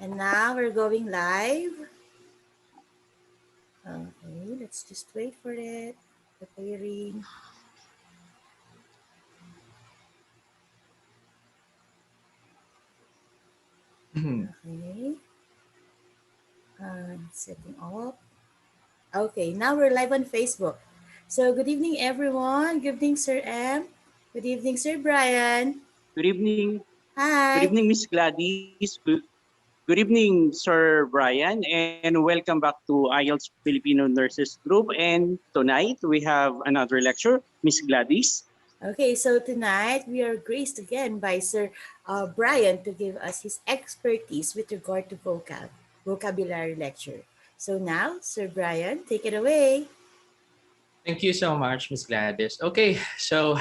And now we're going live. Okay, let's just wait for it. Preparing. Okay. Setting up. Okay, now we're live on Facebook. So good evening, everyone. Good evening, Sir M. Good evening, Sir Brian. Good evening. Good Hi. evening, Miss Gladys. Good evening, Sir Brian, and welcome back to Ielts Filipino Nurses Group. And tonight we have another lecture, Miss Gladys. Okay, so tonight we are graced again by Sir Brian to give us his expertise with regard to vocabulary lecture. So now, Sir Brian, take it away. Thank you so much, Miss Gladys. Okay, so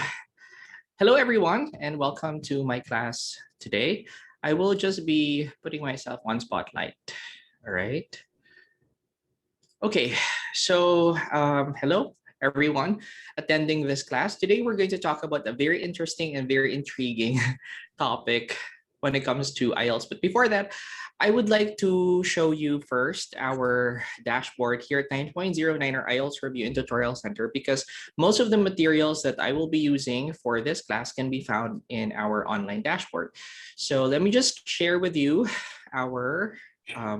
hello everyone and welcome to my class today. I will just be putting myself on spotlight. All right. Okay, so hello everyone attending this class. Today we're going to talk about a very interesting and very intriguing topic when it comes to IELTS. But before that, I would like to show you first our dashboard here at 9.09, our IELTS Review and Tutorial Center, because most of the materials that I will be using for this class can be found in our online dashboard. So let me just share with you our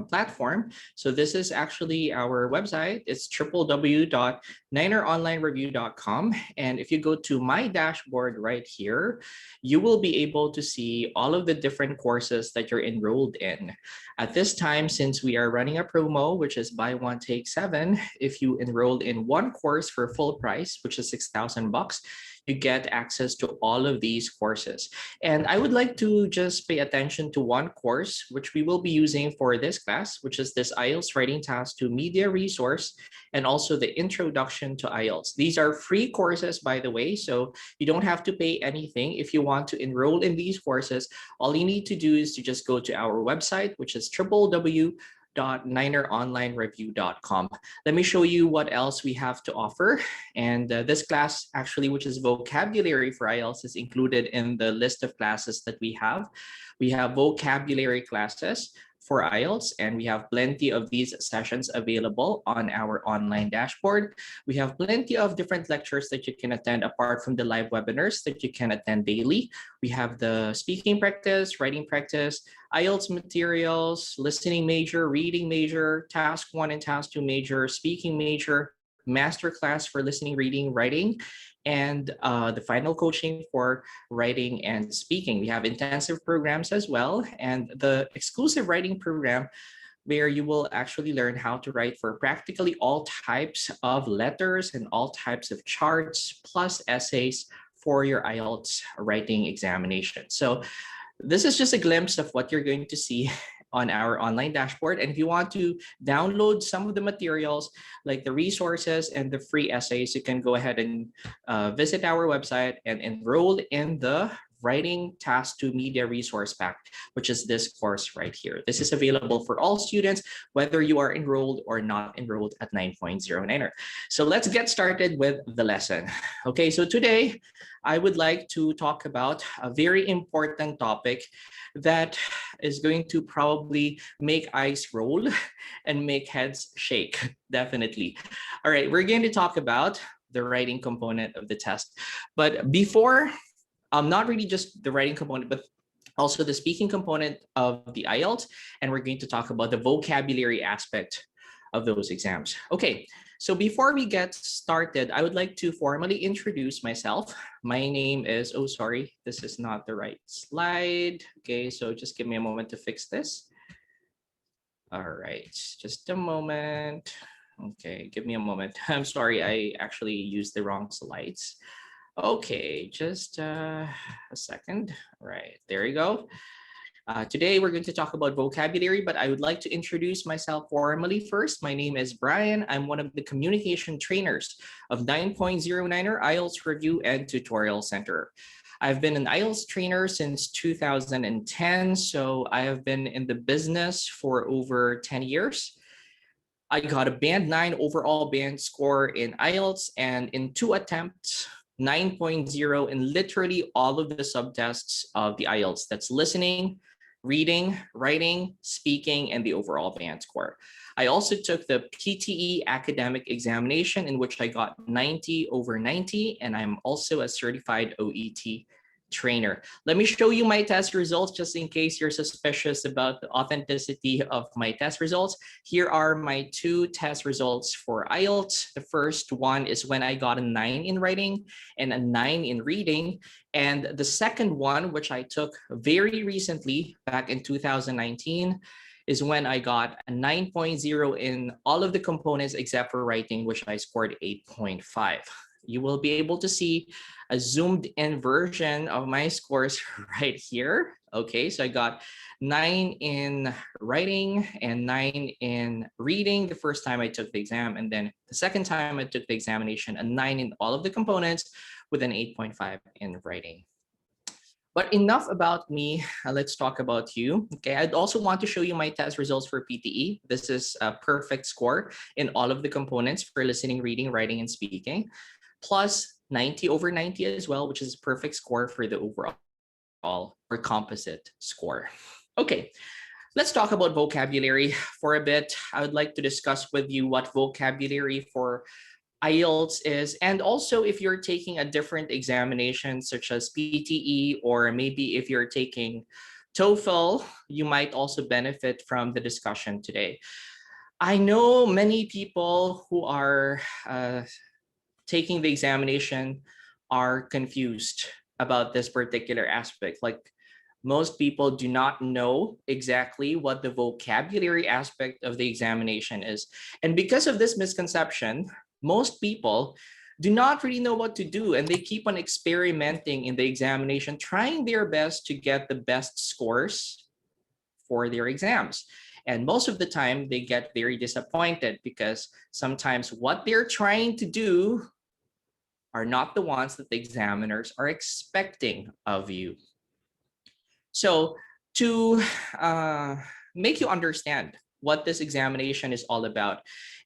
platform. So this is actually our website. It's www.nineronlinereview.com. And if you go to my dashboard right here, you will be able to see all of the different courses that you're enrolled in. At this time, since we are running a promo, which is buy one, take seven, if you enrolled in one course for full price, which is 6,000 bucks, you get access to all of these courses. And I would like to just pay attention to one course, which we will be using for this class, which is this IELTS Writing Task to Media Resource, and also the Introduction to IELTS. These are free courses, by the way, so you don't have to pay anything. If you want to enroll in these courses, all you need to do is to just go to our website, which is www.nineronlinereview.com. Let me show you what else we have to offer. And this class actually, which is vocabulary for IELTS, is included in the list of classes that we have. We have vocabulary classes for IELTS, and we have plenty of these sessions available on our online dashboard. We have plenty of different lectures that you can attend apart from the live webinars that you can attend daily. We have the speaking practice, writing practice, IELTS materials, listening major, reading major, task 1 and task 2 major, speaking major, masterclass for listening, reading, writing, and the final coaching for writing and speaking. We have intensive programs as well, and the exclusive writing program where you will actually learn how to write for practically all types of letters and all types of charts, plus essays for your IELTS writing examination. So this is just a glimpse of what you're going to see on our online dashboard. And if you want to download some of the materials like the resources and the free essays, you can go ahead and visit our website and enroll in the Writing Task to Media Resource Pack, which is this course right here. This is available for all students, whether you are enrolled or not enrolled at 9.09er. So let's get started with the lesson. Okay, so today I would like to talk about a very important topic that is going to probably make eyes roll and make heads shake, definitely. All right, we're going to talk about the writing component of the test. But before, not really just the writing component, but also the speaking component of the IELTS, and we're going to talk about the vocabulary aspect of those exams. Okay, so before we get started, I would like to formally introduce myself. My name is, oh, sorry, this is not the right slide. Okay, so just give me a moment to fix this. All right, just a moment. Okay, give me a moment. I'm sorry, I actually used the wrong slides. Okay, just a second. All right, there you go. Today, we're going to talk about vocabulary, but I would like to introduce myself formally first. My name is Brian. I'm one of the communication trainers of 9.09er IELTS Review and Tutorial Center. I've been an IELTS trainer since 2010, so I have been in the business for over 10 years. I got a band 9 overall band score in IELTS, and in 2 attempts, 9.0 in literally all of the subtests of the IELTS. That's listening, reading, writing, speaking, and the overall band score. I also took the PTE academic examination in which I got 90 over 90, and I'm also a certified OET trainer. Let me show you my test results just in case you're suspicious about the authenticity of my test results. Here are my two test results for IELTS. The first one is when I got a 9 in writing and a 9 in reading. And the second one, which I took very recently back in 2019, is when I got a 9.0 in all of the components except for writing, which I scored 8.5. You will be able to see a zoomed in version of my scores right here. Okay, so I got 9 in writing and 9 in reading the first time I took the exam. And then the second time I took the examination, a 9 in all of the components with an 8.5 in writing. But enough about me. Let's talk about you. Okay, I'd also want to show you my test results for PTE. This is a perfect score in all of the components for listening, reading, writing, and speaking, plus 90 over 90 as well, which is a perfect score for the overall or composite score. Okay, let's talk about vocabulary for a bit. I would like to discuss with you what vocabulary for IELTS is, and also if you're taking a different examination such as PTE, or maybe if you're taking TOEFL, you might also benefit from the discussion today. I know many people who are taking the examination are confused about this particular aspect. Like, most people do not know exactly what the vocabulary aspect of the examination is. And because of this misconception, most people do not really know what to do, and they keep on experimenting in the examination, trying their best to get the best scores for their exams. And most of the time, they get very disappointed because sometimes what they're trying to do are not the ones that the examiners are expecting of you. So to make you understand what this examination is all about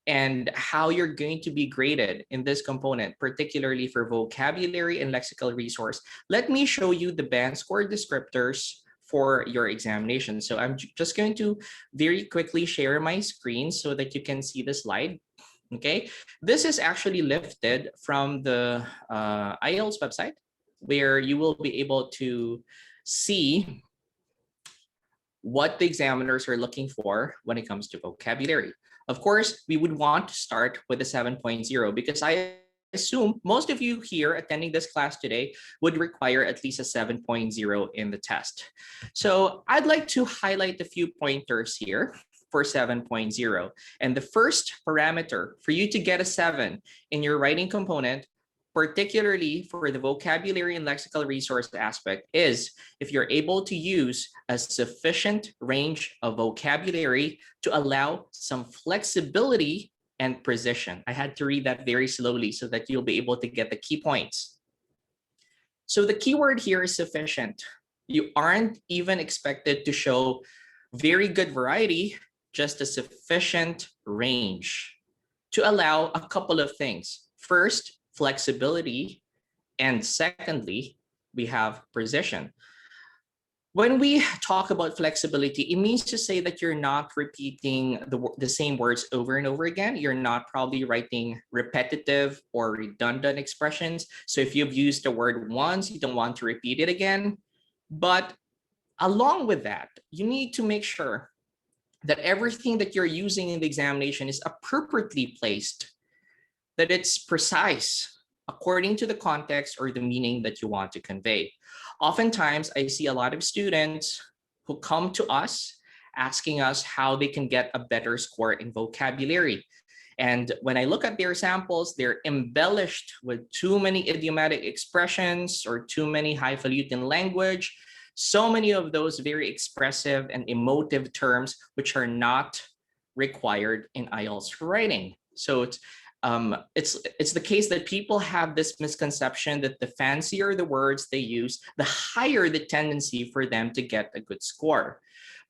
and how you're going to be graded in this component, particularly for vocabulary and lexical resource, let me show you the band score descriptors for your examination. So I'm just going to very quickly share my screen so that you can see the slide. Okay, this is actually lifted from the IELTS website, where you will be able to see what the examiners are looking for when it comes to vocabulary. Of course, we would want to start with a 7.0 because I assume most of you here attending this class today would require at least a 7.0 in the test. So I'd like to highlight a few pointers here for 7.0. And the first parameter for you to get a 7 in your writing component, particularly for the vocabulary and lexical resource aspect, is if you're able to use a sufficient range of vocabulary to allow some flexibility and precision. I had to read that very slowly so that you'll be able to get the key points. So the keyword here is sufficient. You aren't even expected to show very good variety, just a sufficient range to allow a couple of things. First, flexibility, and secondly, we have precision. When we talk about flexibility, it means to say that you're not repeating the same words over and over again. You're not probably writing repetitive or redundant expressions. So if you've used the word once, you don't want to repeat it again. But along with that, you need to make sure that everything that you're using in the examination is appropriately placed, that it's precise according to the context or the meaning that you want to convey. Oftentimes, I see a lot of students who come to us asking us how they can get a better score in vocabulary. And when I look at their samples, they're embellished with too many idiomatic expressions or too many highfalutin language, so many of those very expressive and emotive terms, which are not required in IELTS writing. So it's the case that people have this misconception that the fancier the words they use, the higher the tendency for them to get a good score.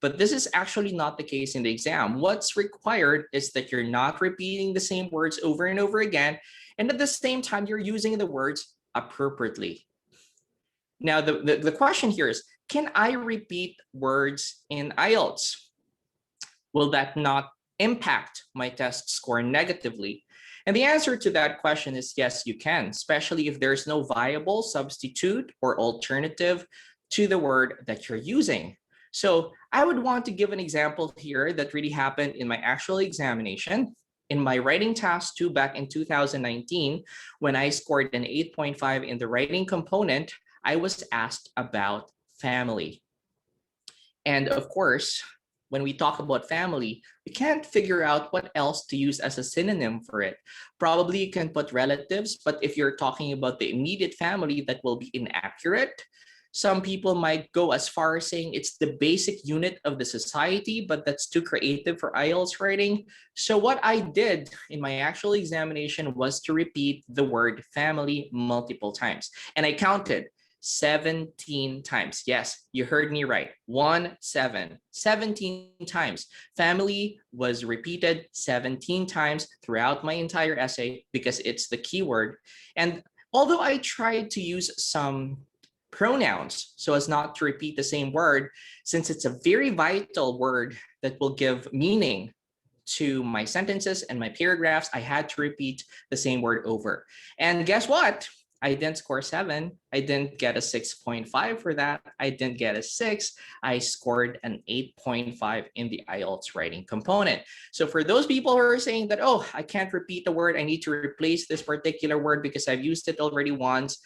But this is actually not the case in the exam. What's required is that you're not repeating the same words over and over again, and at the same time, you're using the words appropriately. Now, the question here is, can I repeat words in IELTS? Will that not impact my test score negatively? And the answer to that question is yes, you can, especially if there's no viable substitute or alternative to the word that you're using. So I would want to give an example here that really happened in my actual examination. In my writing task 2 back in 2019, when I scored an 8.5 in the writing component, I was asked about family. And of course, when we talk about family, we can't figure out what else to use as a synonym for it. Probably you can put relatives, but if you're talking about the immediate family, that will be inaccurate. Some people might go as far as saying it's the basic unit of the society, but that's too creative for IELTS writing. So what I did in my actual examination was to repeat the word family multiple times. And I counted 17 times. Yes, you heard me right. 17 times. Family was repeated 17 times throughout my entire essay because it's the keyword. And although I tried to use some pronouns so as not to repeat the same word, since it's a very vital word that will give meaning to my sentences and my paragraphs, I had to repeat the same word over. And guess what? I didn't score 7. I didn't get a 6.5 for that. I didn't get a 6. I scored an 8.5 in the IELTS writing component. So for those people who are saying that, oh, I can't repeat the word, I need to replace this particular word because I've used it already once,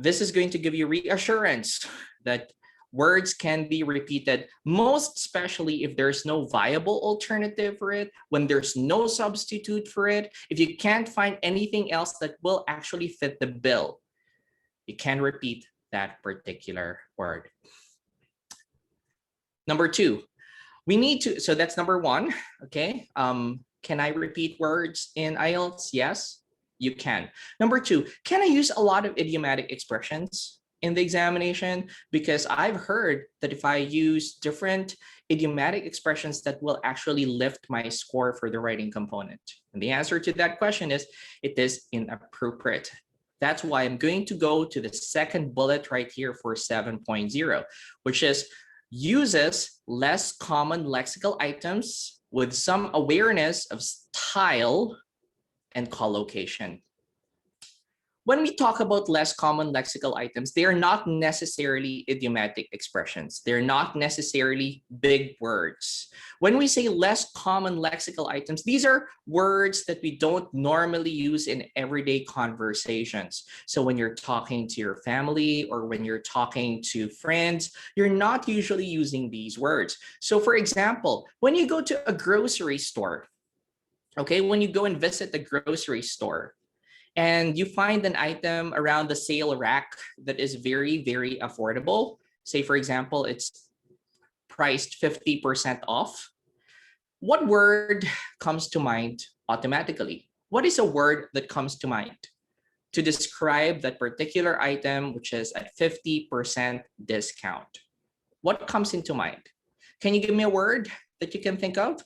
this is going to give you reassurance that words can be repeated, most especially if there's no viable alternative for it, when there's no substitute for it, if you can't find anything else that will actually fit the bill, you can repeat that particular word. Number 2, we need to, so that's number 1, okay? Can I repeat words in IELTS? Yes, you can. Number 2, can I use a lot of idiomatic expressions in the examination? Because I've heard that if I use different idiomatic expressions, that will actually lift my score for the writing component. And the answer to that question is it is inappropriate. That's why I'm going to go to the second bullet right here for 7.0, which is uses less common lexical items with some awareness of style and collocation. When we talk about less common lexical items, they are not necessarily idiomatic expressions. They're not necessarily big words. When we say less common lexical items, these are words that we don't normally use in everyday conversations. So when you're talking to your family or when you're talking to friends, you're not usually using these words. So for example, when you go to a grocery store, okay, when you go and visit the grocery store, and you find an item around the sale rack that is very, very affordable. Say, for example, it's priced 50% off. What word comes to mind automatically? What is a word that comes to mind to describe that particular item, which is at 50% discount? What comes into mind? Can you give me a word that you can think of?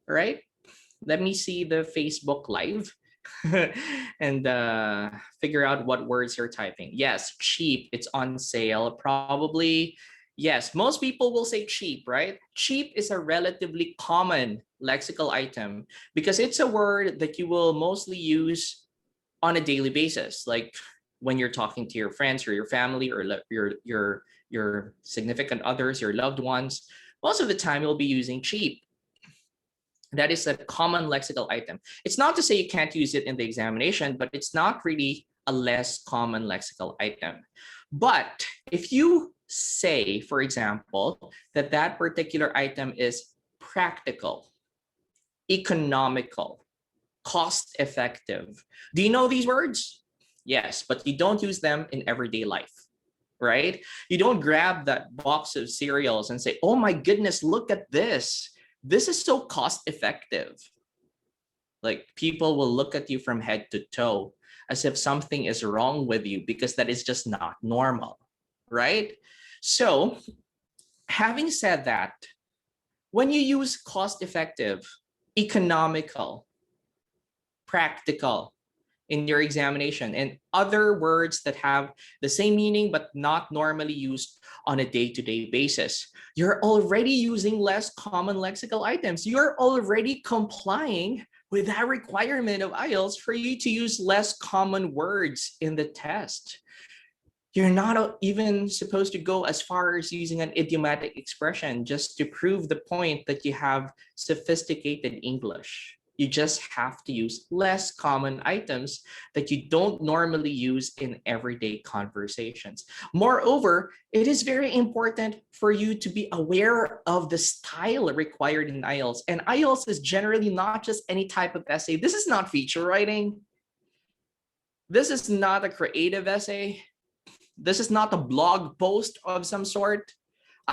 All right. Let me see the Facebook Live and figure out what words you're typing. Yes, cheap. It's on sale. Probably, yes, most people will say cheap, right? Cheap is a relatively common lexical item because it's a word that you will mostly use on a daily basis, like when you're talking to your friends or your family or your significant others, your loved ones. Most of the time, you'll be using cheap. That is a common lexical item. It's not to say you can't use it in the examination, but it's not really a less common lexical item. But if you say, for example, that that particular item is practical, economical, cost effective, do you know these words? Yes, but you don't use them in everyday life, right? You don't grab that box of cereals and say, oh my goodness, look at this. This is so cost effective. Like people will look at you from head to toe as if something is wrong with you because that is just not normal, right? So having said that, when you use cost effective, economical, practical in your examination, and other words that have the same meaning but not normally used on a day-to-day basis. You're already using less common lexical items. You're already complying with that requirement of IELTS for you to use less common words in the test. You're not even supposed to go as far as using an idiomatic expression just to prove the point that you have sophisticated English. You just have to use less common items that you don't normally use in everyday conversations. Moreover, it is very important for you to be aware of the style required in IELTS. And IELTS is generally not just any type of essay. This is not feature writing. This is not a creative essay. This is not a blog post of some sort.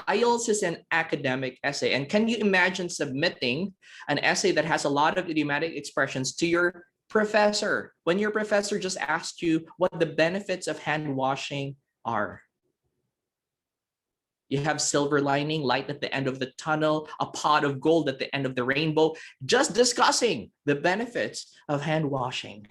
IELTS is an academic essay. And can you imagine submitting an essay that has a lot of idiomatic expressions to your professor when your professor just asked you what the benefits of hand washing are? You have silver lining, light at the end of the tunnel, a pot of gold at the end of the rainbow, just discussing the benefits of hand washing.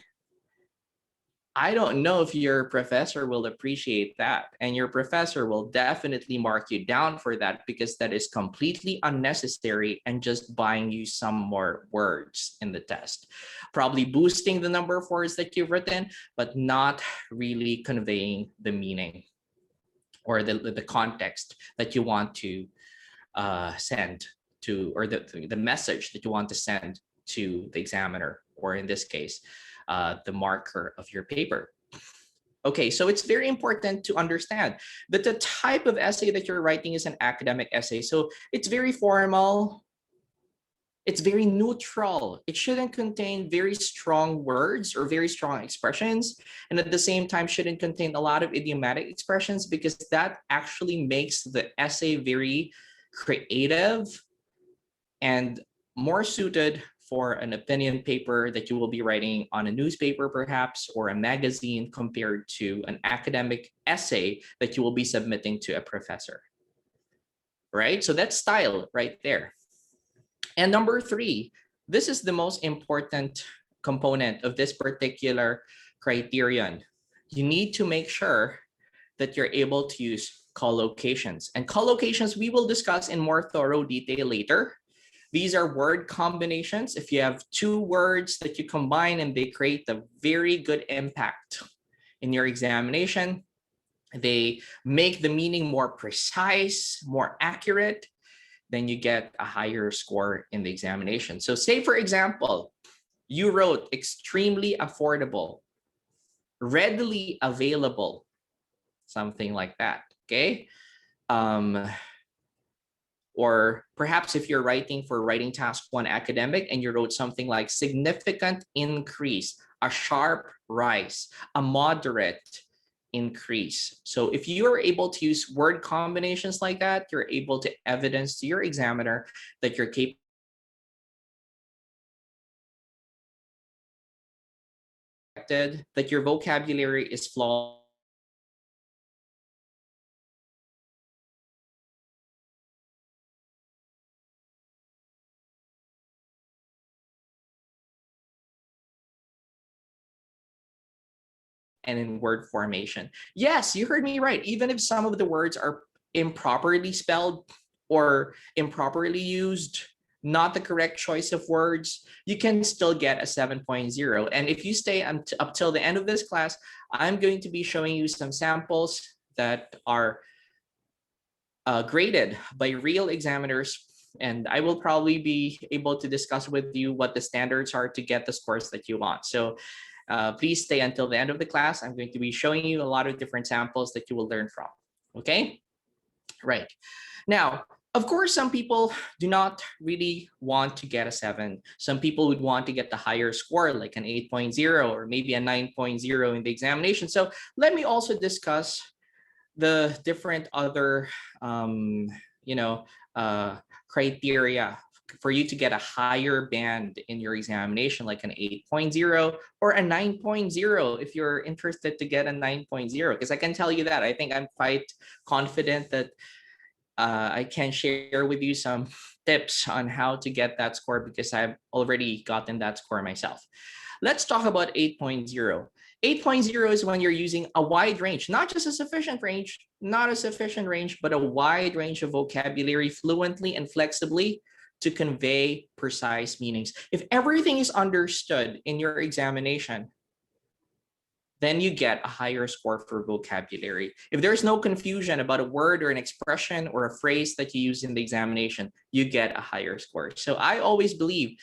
I don't know if your professor will appreciate that, and your professor will definitely mark you down for that because that is completely unnecessary and just buying you some more words in the test. Probably boosting the number of words that you've written, but not really conveying the meaning or the context that you want to send to, or the message that you want to send to the examiner, or in this case, the marker of your paper. Okay, so it's very important to understand that the type of essay that you're writing is an academic essay. So it's very formal. It's very neutral. It shouldn't contain very strong words or very strong expressions. And at the same time, shouldn't contain a lot of idiomatic expressions because that actually makes the essay very creative and more suited for an opinion paper that you will be writing on a newspaper perhaps, or a magazine, compared to an academic essay that you will be submitting to a professor, right? So that's style right there. And number 3, this is the most important component of this particular criterion. You need to make sure that you're able to use collocations. And collocations we will discuss in more thorough detail later. These are word combinations. If you have 2 words that you combine and they create a very good impact in your examination, they make the meaning more precise, more accurate, then you get a higher score in the examination. So say, for example, you wrote extremely affordable, readily available, something like that, okay? Or perhaps if you're writing for writing task 1 academic and you wrote something like significant increase, a sharp rise, a moderate increase. So if you are able to use word combinations like that, you're able to evidence to your examiner that you're capable that your vocabulary is flawed and in word formation. Yes, you heard me right. Even if some of the words are improperly spelled or improperly used, not the correct choice of words, you can still get a 7.0. And if you stay up till the end of this class, I'm going to be showing you some samples that are graded by real examiners. And I will probably be able to discuss with you what the standards are to get the scores that you want. So please stay until the end of the class. I'm going to be showing you a lot of different samples that you will learn from. Okay, right. Now, of course, some people do not really want to get a 7. Some people would want to get the higher score, like an 8.0 or maybe a 9.0 in the examination. So let me also discuss the different other, criteria for you to get a higher band in your examination, like an 8.0 or a 9.0 if you're interested to get a 9.0. Because I can tell you that I think I'm quite confident that I can share with you some tips on how to get that score because I've already gotten that score myself. Let's talk about 8.0. 8.0 is when you're using a wide range, not just a sufficient range, not a sufficient range, but a wide range of vocabulary fluently and flexibly to convey precise meanings. If everything is understood in your examination, then you get a higher score for vocabulary. If there's no confusion about a word or an expression or a phrase that you use in the examination, you get a higher score. So I always believe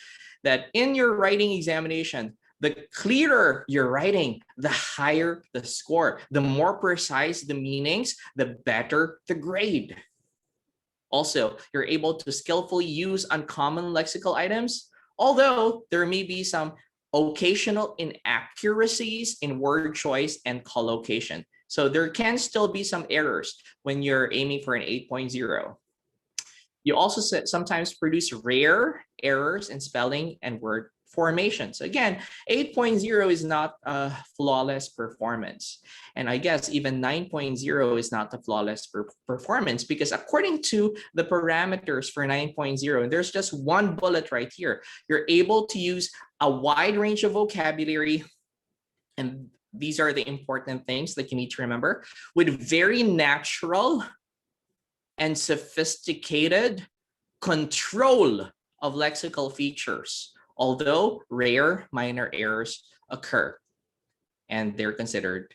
that in your writing examination, the clearer your writing, the higher the score. The more precise the meanings, the better the grade. Also, you're able to skillfully use uncommon lexical items, although there may be some occasional inaccuracies in word choice and collocation. So there can still be some errors when you're aiming for an 8.0. You also sometimes produce rare errors in spelling and word formation. So again, 8.0 is not a flawless performance. And I guess even 9.0 is not a flawless performance, because according to the parameters for 9.0, there's just one bullet right here. You're able to use a wide range of vocabulary, and these are the important things that you need to remember, with very natural and sophisticated control of lexical features, although rare minor errors occur, and they're considered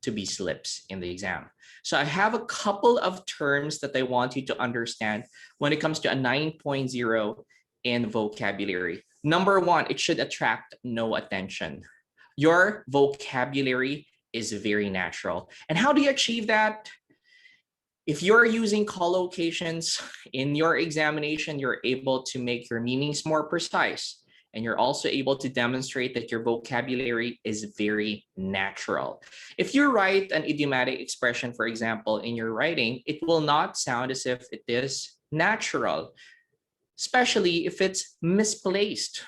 to be slips in the exam. So I have a couple of terms that I want you to understand when it comes to a 9.0 in vocabulary. Number one, it should attract no attention. Your vocabulary is very natural. And how do you achieve that? If you're using collocations in your examination, you're able to make your meanings more precise. And you're also able to demonstrate that your vocabulary is very natural. If you write an idiomatic expression, for example, in your writing, it will not sound as if it is natural, especially if it's misplaced.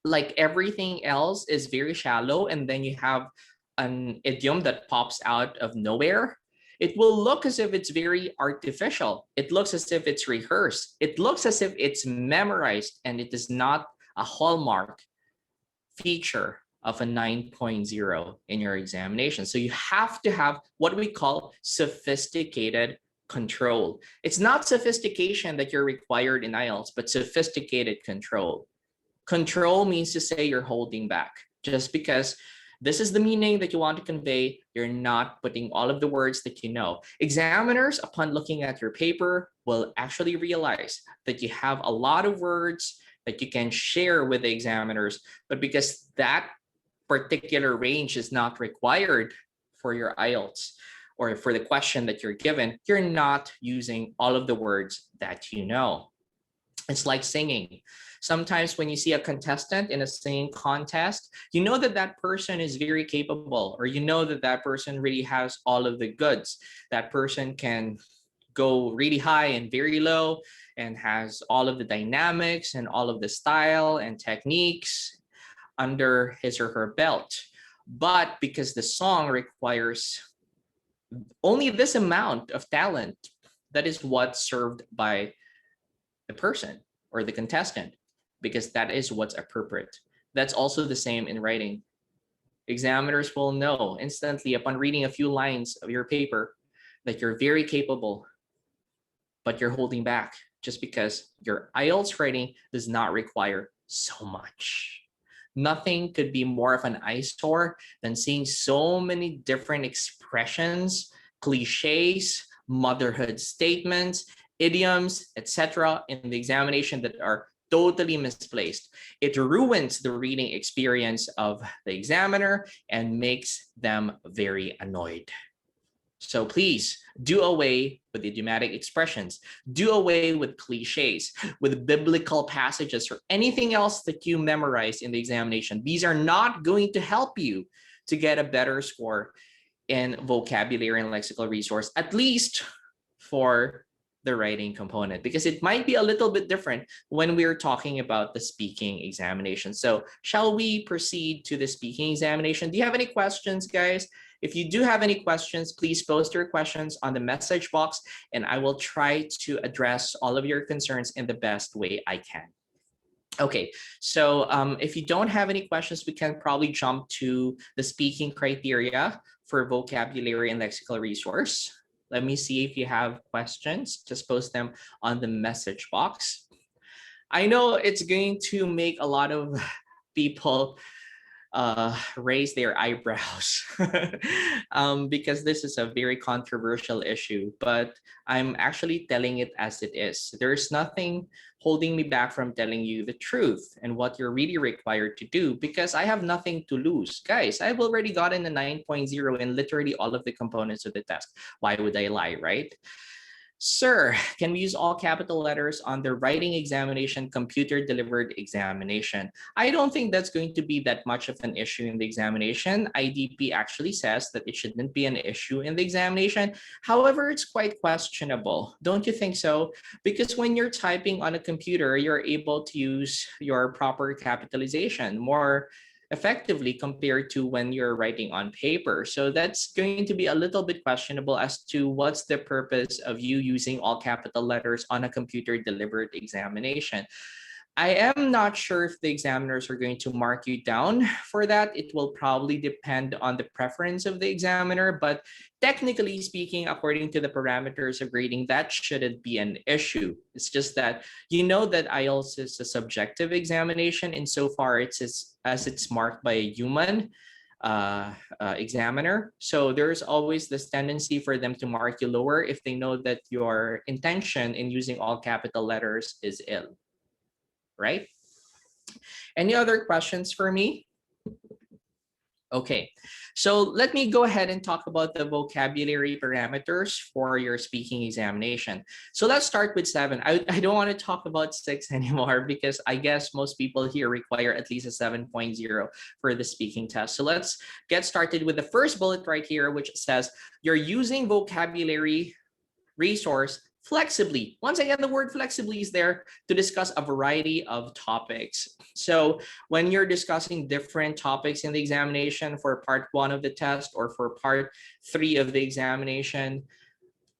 Like everything else is very shallow, and then you have an idiom that pops out of nowhere. It will look as if it's very artificial. It looks as if it's rehearsed. It looks as if it's memorized, and it is not a hallmark feature of a 9.0 in your examination. So you have to have what we call sophisticated control. It's not sophistication that you're required in Ielts, but sophisticated control. Control means to say you're holding back. Just because this is the meaning that you want to convey, you're not putting all of the words that you know. Examiners, upon looking at your paper, will actually realize that you have a lot of words that you can share with the examiners, but because that particular range is not required for your Ielts or for the question that you're given, you're not using all of the words that you know. It's like singing. Sometimes when you see a contestant in a singing contest, you know that that person is very capable, or you know that that person really has all of the goods. That person can go really high and very low and has all of the dynamics and all of the style and techniques under his or her belt. But because the song requires only this amount of talent, that is what's served by the person or the contestant, because that is what's appropriate. That's also the same in writing. Examiners will know instantly upon reading a few lines of your paper that you're very capable, but you're holding back just because your Ielts writing does not require so much. Nothing could be more of an eyesore than seeing so many different expressions, cliches, motherhood statements, idioms, etc. in the examination that are totally misplaced. It ruins the reading experience of the examiner and makes them very annoyed. So please do away with idiomatic expressions, do away with cliches, with biblical passages, or anything else that you memorize in the examination. These are not going to help you to get a better score in vocabulary and lexical resource, at least for the writing component, because it might be a little bit different when we're talking about the speaking examination. So shall we proceed to the speaking examination? Do you have any questions, guys? If you do have any questions, please post your questions on the message box, and I will try to address all of your concerns in the best way I can. Okay, so if you don't have any questions, we can probably jump to the speaking criteria for vocabulary and lexical resource. Let me see if you have questions. Just post them on the message box. I know it's going to make a lot of people raise their eyebrows because this is a very controversial issue, but I'm actually telling it as it is. There's nothing holding me back from telling you the truth and what you're really required to do because I have nothing to lose. Guys, I've already gotten a 9.0 in literally all of the components of the test. Why would I lie, right? Sir, can we use all capital letters on the writing examination, computer delivered examination? I don't think that's going to be that much of an issue in the examination. IDP actually says that it shouldn't be an issue in the examination. However, it's quite questionable. Don't you think so? Because when you're typing on a computer, you're able to use your proper capitalization more effectively compared to when you're writing on paper. So that's going to be a little bit questionable as to what's the purpose of you using all capital letters on a computer delivered examination. I am not sure if the examiners are going to mark you down for that. It will probably depend on the preference of the examiner, but technically speaking, according to the parameters of grading, that shouldn't be an issue. It's just that you know that IELTS is a subjective examination insofar as it's marked by a human examiner. So there's always this tendency for them to mark you lower if they know that your intention in using all capital letters is ill. Right? Any other questions for me? Okay, so let me go ahead and talk about the vocabulary parameters for your speaking examination. So let's start with 7. I don't want to talk about 6 anymore because I guess most people here require at least a 7.0 for the speaking test. So let's get started with the first bullet right here, which says you're using vocabulary resource flexibly. Once again, the word flexibly is there to discuss a variety of topics. So when you're discussing different topics in the examination for part 1 of the test or for part 3 of the examination,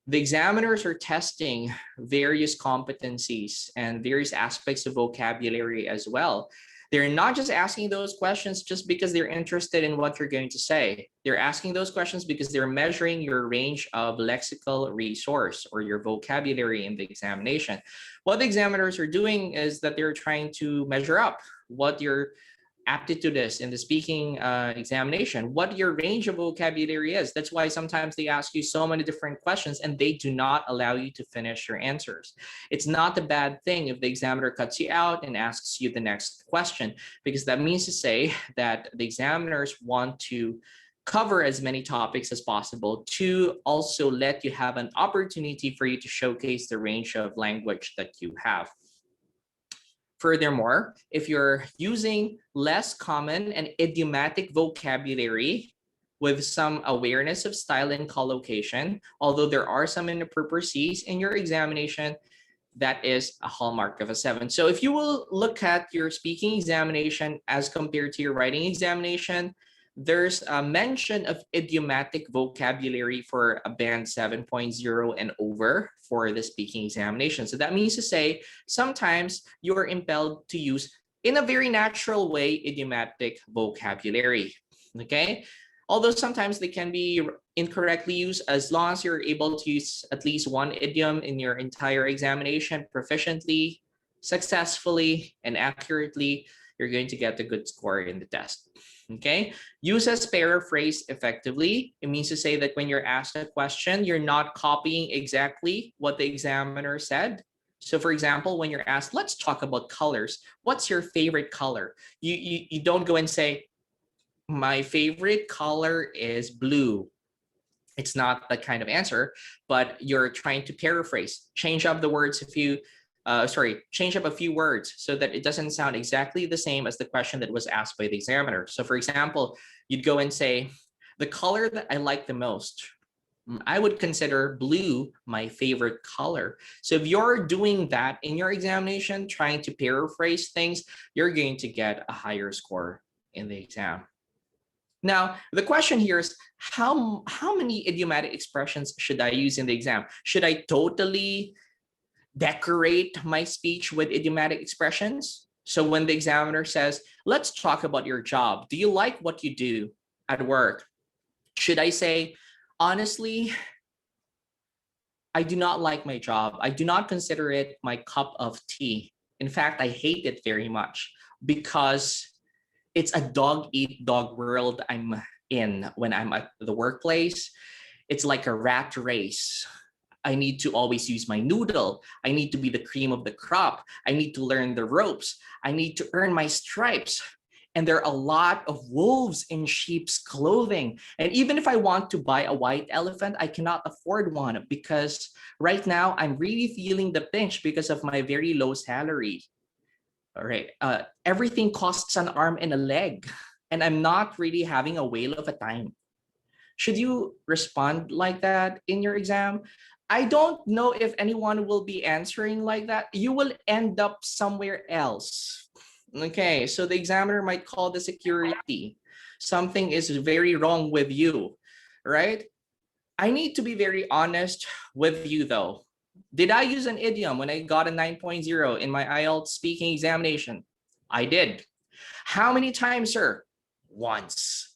the examiners are testing various competencies and various aspects of vocabulary as well. They're not just asking those questions just because they're interested in what you're going to say. They're asking those questions because they're measuring your range of lexical resource or your vocabulary in the examination. What the examiners are doing is that they're trying to measure up what your aptitude is in the speaking examination, what your range of vocabulary is. That's why sometimes they ask you so many different questions and they do not allow you to finish your answers. It's not a bad thing if the examiner cuts you out and asks you the next question, because that means to say that the examiners want to cover as many topics as possible to also let you have an opportunity for you to showcase the range of language that you have. Furthermore, if you're using less common and idiomatic vocabulary with some awareness of style and collocation, although there are some inappurtencies in your examination, that is a hallmark of a 7. So if you will look at your speaking examination as compared to your writing examination, there's a mention of idiomatic vocabulary for a band 7.0 and over for the speaking examination. So that means to say, sometimes you're impelled to use, in a very natural way, idiomatic vocabulary, okay? Although sometimes they can be incorrectly used, as long as you're able to use at least one idiom in your entire examination proficiently, successfully, and accurately, you're going to get a good score in the test. Okay, use as paraphrase effectively. It means to say that when you're asked a question, you're not copying exactly what the examiner said. So for example, when you're asked, let's talk about colors. What's your favorite color? You don't go and say, my favorite color is blue. It's not that kind of answer, but you're trying to paraphrase, change up the words change up a few words so that it doesn't sound exactly the same as the question that was asked by the examiner. So for example, you'd go and say, the color that I like the most, I would consider blue my favorite color. So if you're doing that in your examination, trying to paraphrase things, you're going to get a higher score in the exam. Now, the question here is, how many idiomatic expressions should I use in the exam? Should I totally decorate my speech with idiomatic expressions? So when the examiner says, let's talk about your job. Do you like what you do at work? Should I say, honestly, I do not like my job. I do not consider it my cup of tea. In fact, I hate it very much because it's a dog eat dog world I'm in when I'm at the workplace. It's like a rat race. I need to always use my noodle. I need to be the cream of the crop. I need to learn the ropes. I need to earn my stripes. And there are a lot of wolves in sheep's clothing. And even if I want to buy a white elephant, I cannot afford one because right now I'm really feeling the pinch because of my very low salary. All right. Everything costs an arm and a leg. And I'm not really having a whale of a time. Should you respond like that in your exam? I don't know if anyone will be answering like that. You will end up somewhere else. Okay, so the examiner might call the security. Something is very wrong with you, right? I need to be very honest with you though. Did I use an idiom when I got a 9.0 in my IELTS speaking examination? I did. How many times, sir? Once.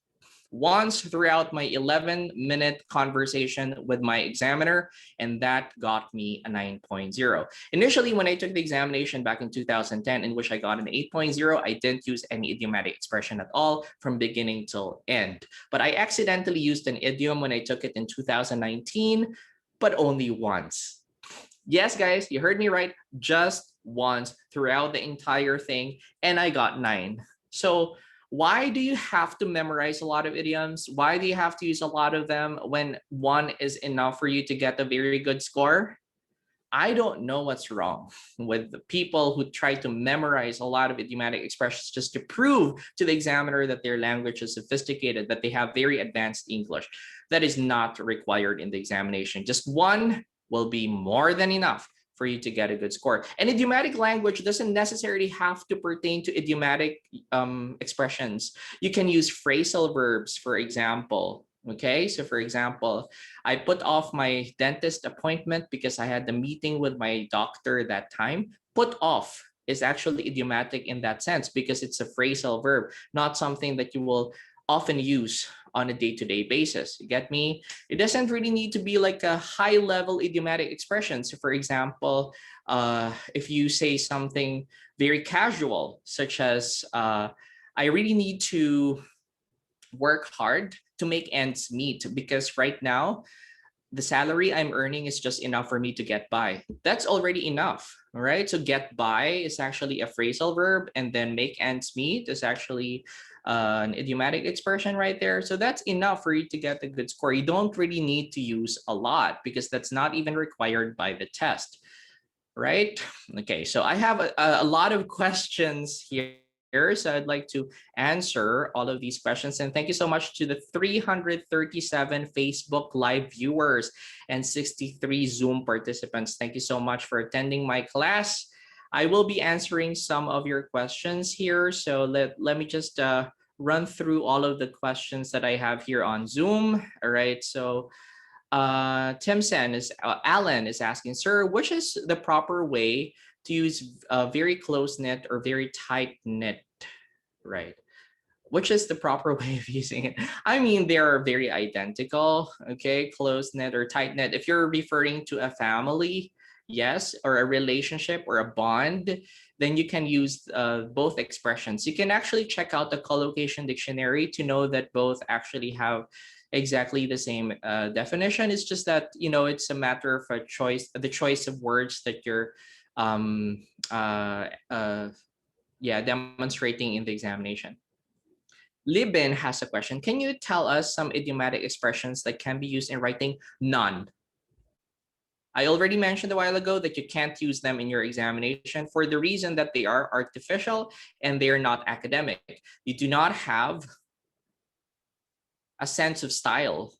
Once throughout my 11-minute conversation with my examiner, and that got me a 9.0. Initially, when I took the examination back in 2010, in which I got an 8.0, I didn't use any idiomatic expression at all from beginning till end. But I accidentally used an idiom when I took it in 2019, but only once. Yes, guys, you heard me right. Just once throughout the entire thing, and I got 9. So why do you have to memorize a lot of idioms? Why do you have to use a lot of them when one is enough for you to get a very good score? I don't know what's wrong with the people who try to memorize a lot of idiomatic expressions just to prove to the examiner that their language is sophisticated, that they have very advanced English. That is not required in the examination. Just one will be more than enough for you to get a good score. And idiomatic language doesn't necessarily have to pertain to idiomatic expressions. You can use phrasal verbs, for example. Okay, so for example, I put off my dentist appointment because I had the meeting with my doctor that time. Put off is actually idiomatic in that sense because it's a phrasal verb, not something that you will often use on a day-to-day basis. You get me? It doesn't really need to be like a high-level idiomatic expression. So for example, if you say something very casual, such as, I really need to work hard to make ends meet because right now the salary I'm earning is just enough for me to get by. That's already enough. All right. So get by is actually a phrasal verb, and then make ends meet is actually an idiomatic expression right there. So that's enough for you to get a good score. You don't really need to use a lot because that's not even required by the test. Right? Okay, so I have a lot of questions here. So I'd like to answer all of these questions. And thank you so much to the 337 Facebook Live viewers and 63 Zoom participants. Thank you so much for attending my class. I will be answering some of your questions here. So let me just run through all of the questions that I have here on Zoom. All right, so Alan is asking, sir, which is the proper way to use very close knit or very tight knit, right? Which is the proper way of using it? I mean, they are very identical, okay? Close knit or tight knit. If you're referring to a family, yes, or a relationship or a bond, then you can use both expressions. You can actually check out the collocation dictionary to know that both actually have exactly the same definition. It's just that, you know, it's a matter of a choice, the choice of words that you're um, uh, uh, yeah, demonstrating in the examination. Libin has a question. Can you tell us some idiomatic expressions that can be used in writing? None. I already mentioned a while ago that you can't use them in your examination for the reason that they are artificial and they are not academic. You do not have a sense of style,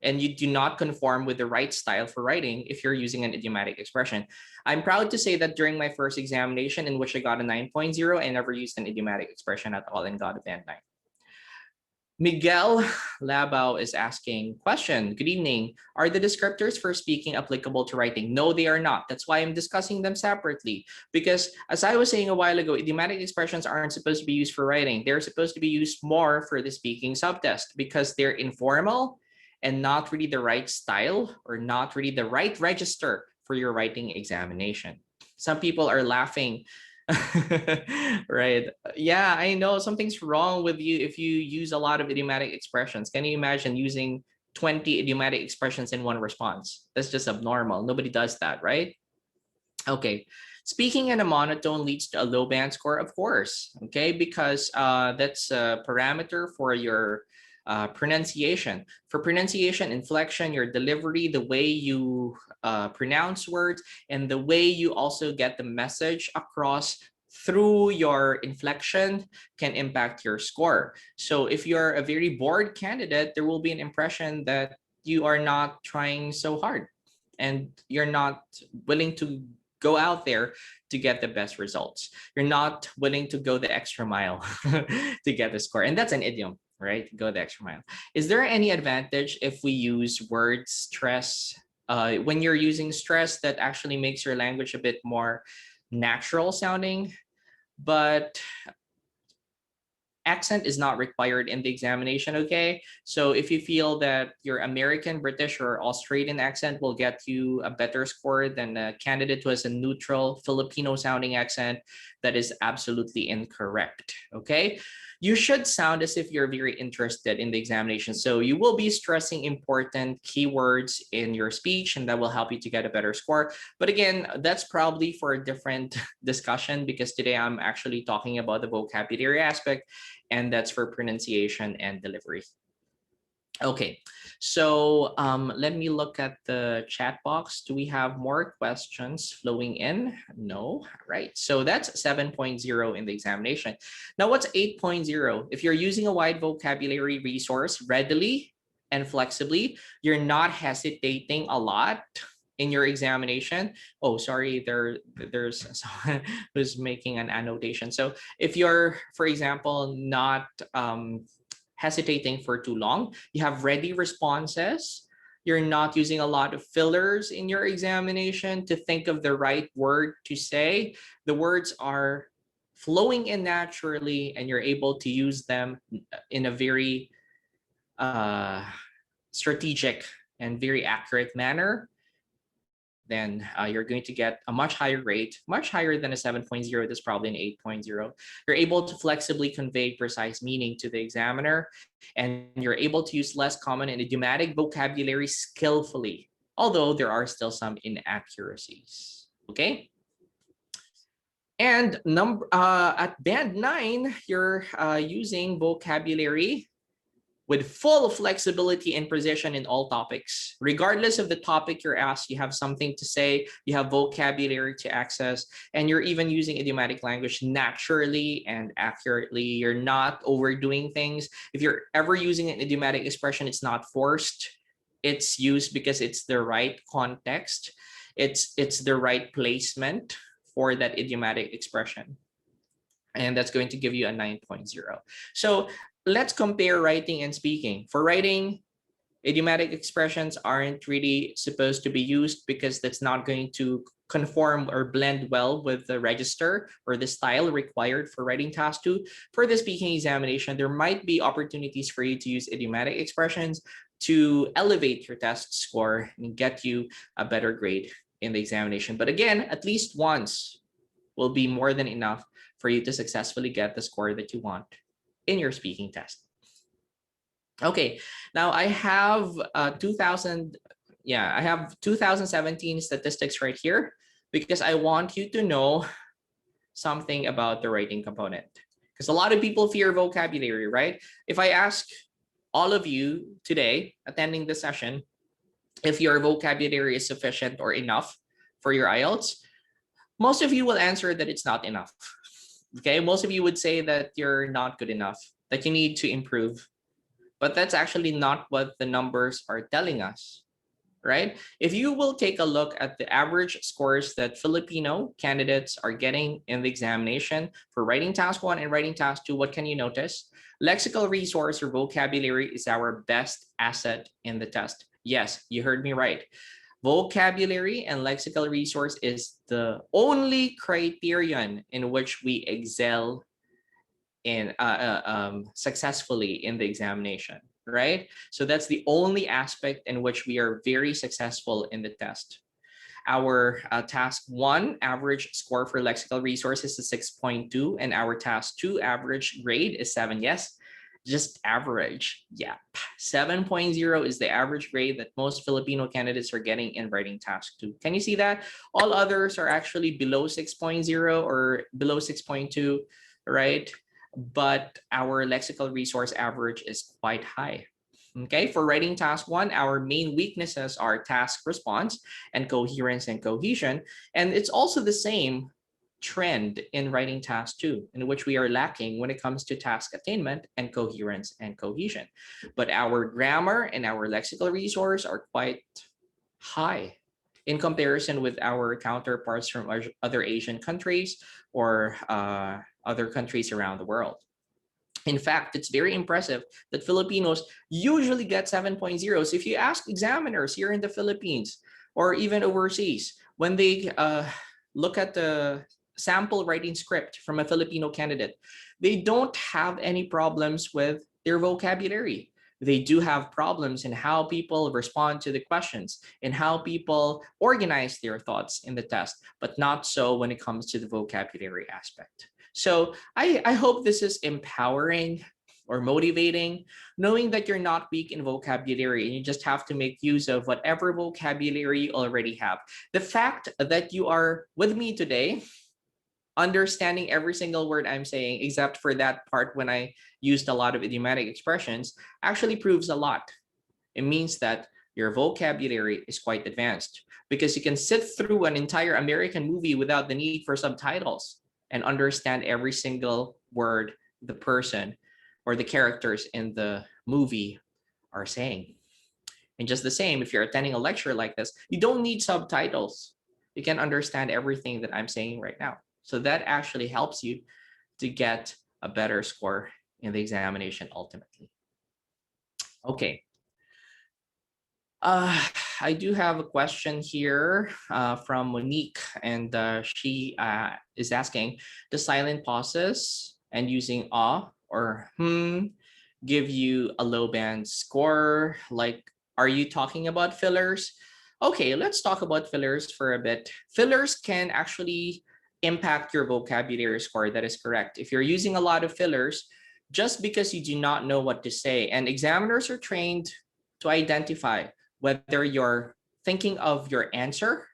and you do not conform with the right style for writing if you're using an idiomatic expression. I'm proud to say that during my first examination, in which I got a 9.0, I never used an idiomatic expression at all and got a band 9. Miguel Labao is asking, question, good evening. Are the descriptors for speaking applicable to writing? No, they are not. That's why I'm discussing them separately. Because as I was saying a while ago, idiomatic expressions aren't supposed to be used for writing. They're supposed to be used more for the speaking subtest because they're informal and not really the right style or not really the right register for your writing examination. Some people are laughing. Right. Yeah, I know something's wrong with you if you use a lot of idiomatic expressions. Can you imagine using 20 idiomatic expressions in one response? That's just abnormal. Nobody does that, right? Okay. Speaking in a monotone leads to a low band score, of course. Okay, because that's a parameter for your pronunciation. For pronunciation, inflection, your delivery, the way you pronounce words, and the way you also get the message across through your inflection can impact your score. So if you're a very bored candidate, there will be an impression that you are not trying so hard and you're not willing to go out there to get the best results. You're not willing to go the extra mile to get the score. And that's an idiom, right? Go the extra mile. Is there any advantage if we use word stress? When you're using stress, that actually makes your language a bit more natural sounding, but accent is not required in the examination, okay? So if you feel that your American, British, or Australian accent will get you a better score than a candidate who has a neutral Filipino sounding accent, that is absolutely incorrect, okay? You should sound as if you're very interested in the examination. So you will be stressing important keywords in your speech, and that will help you to get a better score. But again, that's probably for a different discussion because today I'm actually talking about the vocabulary aspect, and that's for pronunciation and delivery. Okay, so let me look at the chat box. Do we have more questions flowing in? No, right. So that's 7.0 in the examination. Now what's 8.0? If you're using a wide vocabulary resource readily and flexibly, you're not hesitating a lot in your examination. Oh, sorry, there's someone who's making an annotation. So if you're, for example, not hesitating for too long, you have ready responses, you're not using a lot of fillers in your examination to think of the right word to say, the words are flowing in naturally and you're able to use them in a very strategic and very accurate manner, then you're going to get a much higher rate, much higher than a 7.0. That's probably an 8.0. You're able to flexibly convey precise meaning to the examiner, and you're able to use less common and idiomatic vocabulary skillfully, although there are still some inaccuracies. Okay. And at band 9, you're using vocabulary with full flexibility and precision in all topics. Regardless of the topic you're asked, you have something to say, you have vocabulary to access, and you're even using idiomatic language naturally and accurately. You're not overdoing things. If you're ever using an idiomatic expression, it's not forced. It's used because it's the right context. It's the right placement for that idiomatic expression. And that's going to give you a 9.0. So let's compare writing and speaking. For writing, idiomatic expressions aren't really supposed to be used because that's not going to conform or blend well with the register or the style required for writing task 2. For the speaking examination, there might be opportunities for you to use idiomatic expressions to elevate your test score and get you a better grade in the examination. But again, at least once will be more than enough for you to successfully get the score that you want in your speaking test. Okay, now I have 2017 statistics right here because I want you to know something about the writing component. Because a lot of people fear vocabulary, right? If I ask all of you today attending the session if your vocabulary is sufficient or enough for your IELTS, most of you will answer that it's not enough. Okay, most of you would say that you're not good enough, that you need to improve. But that's actually not what the numbers are telling us. right? If you will take a look at the average scores that Filipino candidates are getting in the examination for writing task 1 and writing task 2, what can you notice? Lexical resource or vocabulary is our best asset in the test. Yes, you heard me right. Vocabulary and lexical resource is the only criterion in which we excel in successfully in the examination, right? So that's the only aspect in which we are very successful in the test. Our task 1 average score for lexical resources is 6.2, and our task 2 average grade is 7. Yes, just average. Yeah, 7.0 is the average grade that most Filipino candidates are getting in writing task 2. Can you see that? All others are actually below 6.0 or below 6.2, right? But our lexical resource average is quite high. Okay, for writing task 1, our main weaknesses are task response and coherence and cohesion. And it's also the same trend in writing task 2, in which we are lacking when it comes to task attainment and coherence and cohesion. But our grammar and our lexical resource are quite high in comparison with our counterparts from other Asian countries or other countries around the world. In fact, it's very impressive that Filipinos usually get 7.0. So if you ask examiners here in the Philippines or even overseas, when they look at the sample writing script from a Filipino candidate, they don't have any problems with their vocabulary. They do have problems in how people respond to the questions and how people organize their thoughts in the test, but not so when it comes to the vocabulary aspect. So I hope this is empowering or motivating, knowing that you're not weak in vocabulary and you just have to make use of whatever vocabulary you already have. The fact that you are with me today, understanding every single word I'm saying, except for that part when I used a lot of idiomatic expressions, actually proves a lot. It means that your vocabulary is quite advanced because you can sit through an entire American movie without the need for subtitles and understand every single word the person or the characters in the movie are saying. And just the same, if you're attending a lecture like this, you don't need subtitles. You can understand everything that I'm saying right now. So that actually helps you to get a better score in the examination ultimately. Okay. Uh, I do have a question here from Monique, and she is asking, does silent pauses and using or give you a low band score? Like, are you talking about fillers? Okay, let's talk about fillers for a bit. Fillers can actually impact your vocabulary score. That is correct. If you're using a lot of fillers, just because you do not know what to say, and examiners are trained to identify whether you're thinking of your answer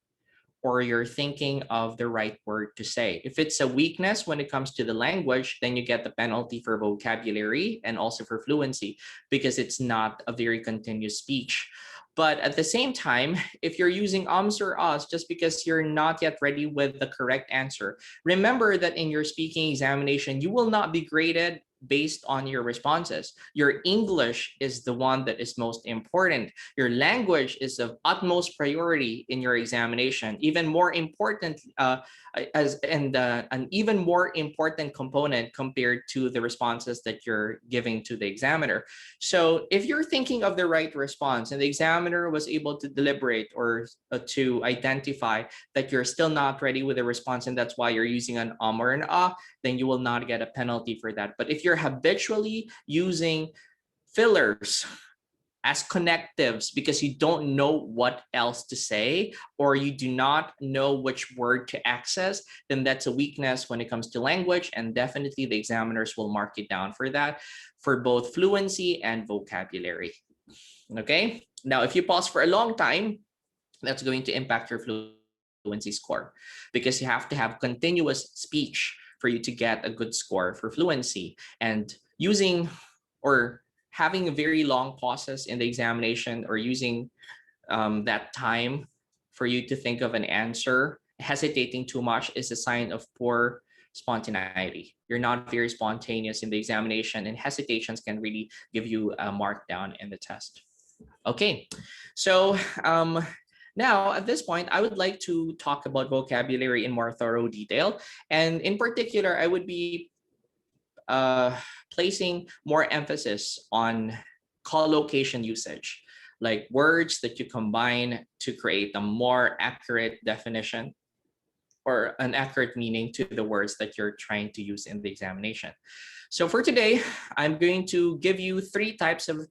or you're thinking of the right word to say. If it's a weakness when it comes to the language, then you get the penalty for vocabulary and also for fluency because it's not a very continuous speech. But at the same time, if you're using ums or us just because you're not yet ready with the correct answer, remember that in your speaking examination, you will not be graded based on your responses. Your English is the one that is most important. Your language is of utmost priority in your examination. Even more important, an even more important component compared to the responses that you're giving to the examiner. So if you're thinking of the right response and the examiner was able to deliberate or to identify that you're still not ready with the response and that's why you're using an or an then you will not get a penalty for that. But if you're habitually using fillers as connectives because you don't know what else to say or you do not know which word to access, then that's a weakness when it comes to language, and definitely the examiners will mark you down for that for both fluency and vocabulary. Okay, now if you pause for a long time, that's going to impact your fluency score because you have to have continuous speech for you to get a good score for fluency. And using or having a very long pauses in the examination or using that time for you to think of an answer, hesitating too much is a sign of poor spontaneity. You're not very spontaneous in the examination, and hesitations can really give you a mark down in the test. Okay, so now at this point, I would like to talk about vocabulary in more thorough detail. And in particular, I would be uh, placing more emphasis on collocation usage, like words that you combine to create a more accurate definition or an accurate meaning to the words that you're trying to use in the examination. So for today, I'm going to give you three types of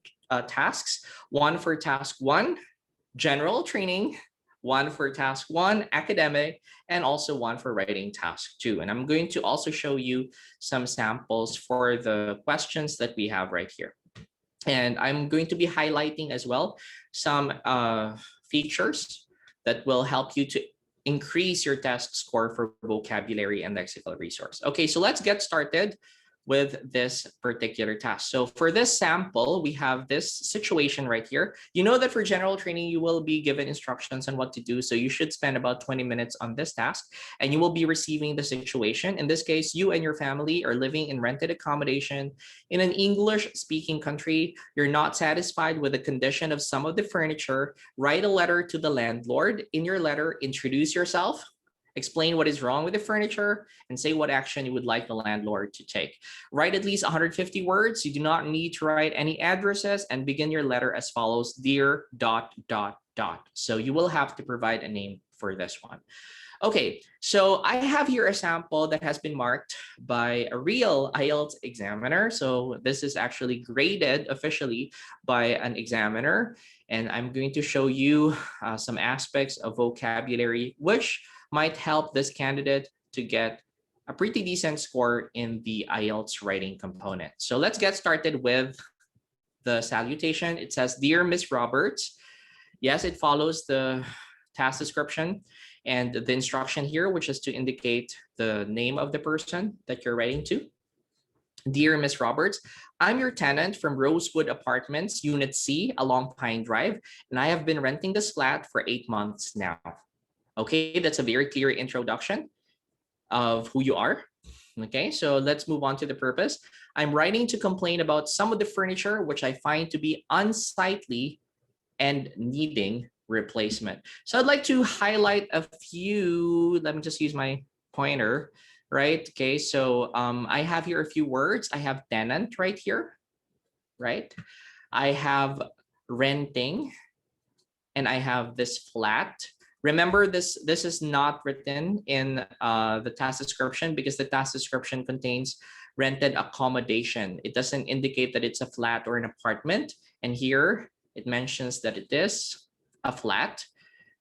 tasks. One for task one, general training, one for task one, academic, and also one for writing task two. And I'm going to also show you some samples for the questions that we have right here. And I'm going to be highlighting as well some features that will help you to increase your test score for vocabulary and lexical resource. Okay, so let's get started with this particular task. So for this sample, we have this situation right here. You know that for general training, you will be given instructions on what to do. So you should spend about 20 minutes on this task and you will be receiving the situation. In this case, you and your family are living in rented accommodation in an English speaking country. You're not satisfied with the condition of some of the furniture. Write a letter to the landlord. In your letter, introduce yourself, explain what is wrong with the furniture, and say what action you would like the landlord to take. Write at least 150 words. You do not need to write any addresses, and begin your letter as follows: dear ... So you will have to provide a name for this one. Okay, so I have here a sample that has been marked by a real IELTS examiner. So this is actually graded officially by an examiner. And I'm going to show you some aspects of vocabulary which might help this candidate to get a pretty decent score in the IELTS writing component. So let's get started with the salutation. It says, "Dear Miss Roberts." Yes, it follows the task description and the instruction here, which is to indicate the name of the person that you're writing to. "Dear Miss Roberts, I'm your tenant from Rosewood Apartments, Unit C, along Pine Drive, and I have been renting this flat for 8 months now." Okay, that's a very clear introduction of who you are. Okay, so let's move on to the purpose. "I'm writing to complain about some of the furniture which I find to be unsightly and needing replacement." So I'd like to highlight a few. Let me just use my pointer, right? Okay, so I have here a few words. I have tenant right here, right? I have renting, and I have this flat. Remember, this is not written in the task description because the task description contains rented accommodation. It doesn't indicate that it's a flat or an apartment. And here it mentions that it is a flat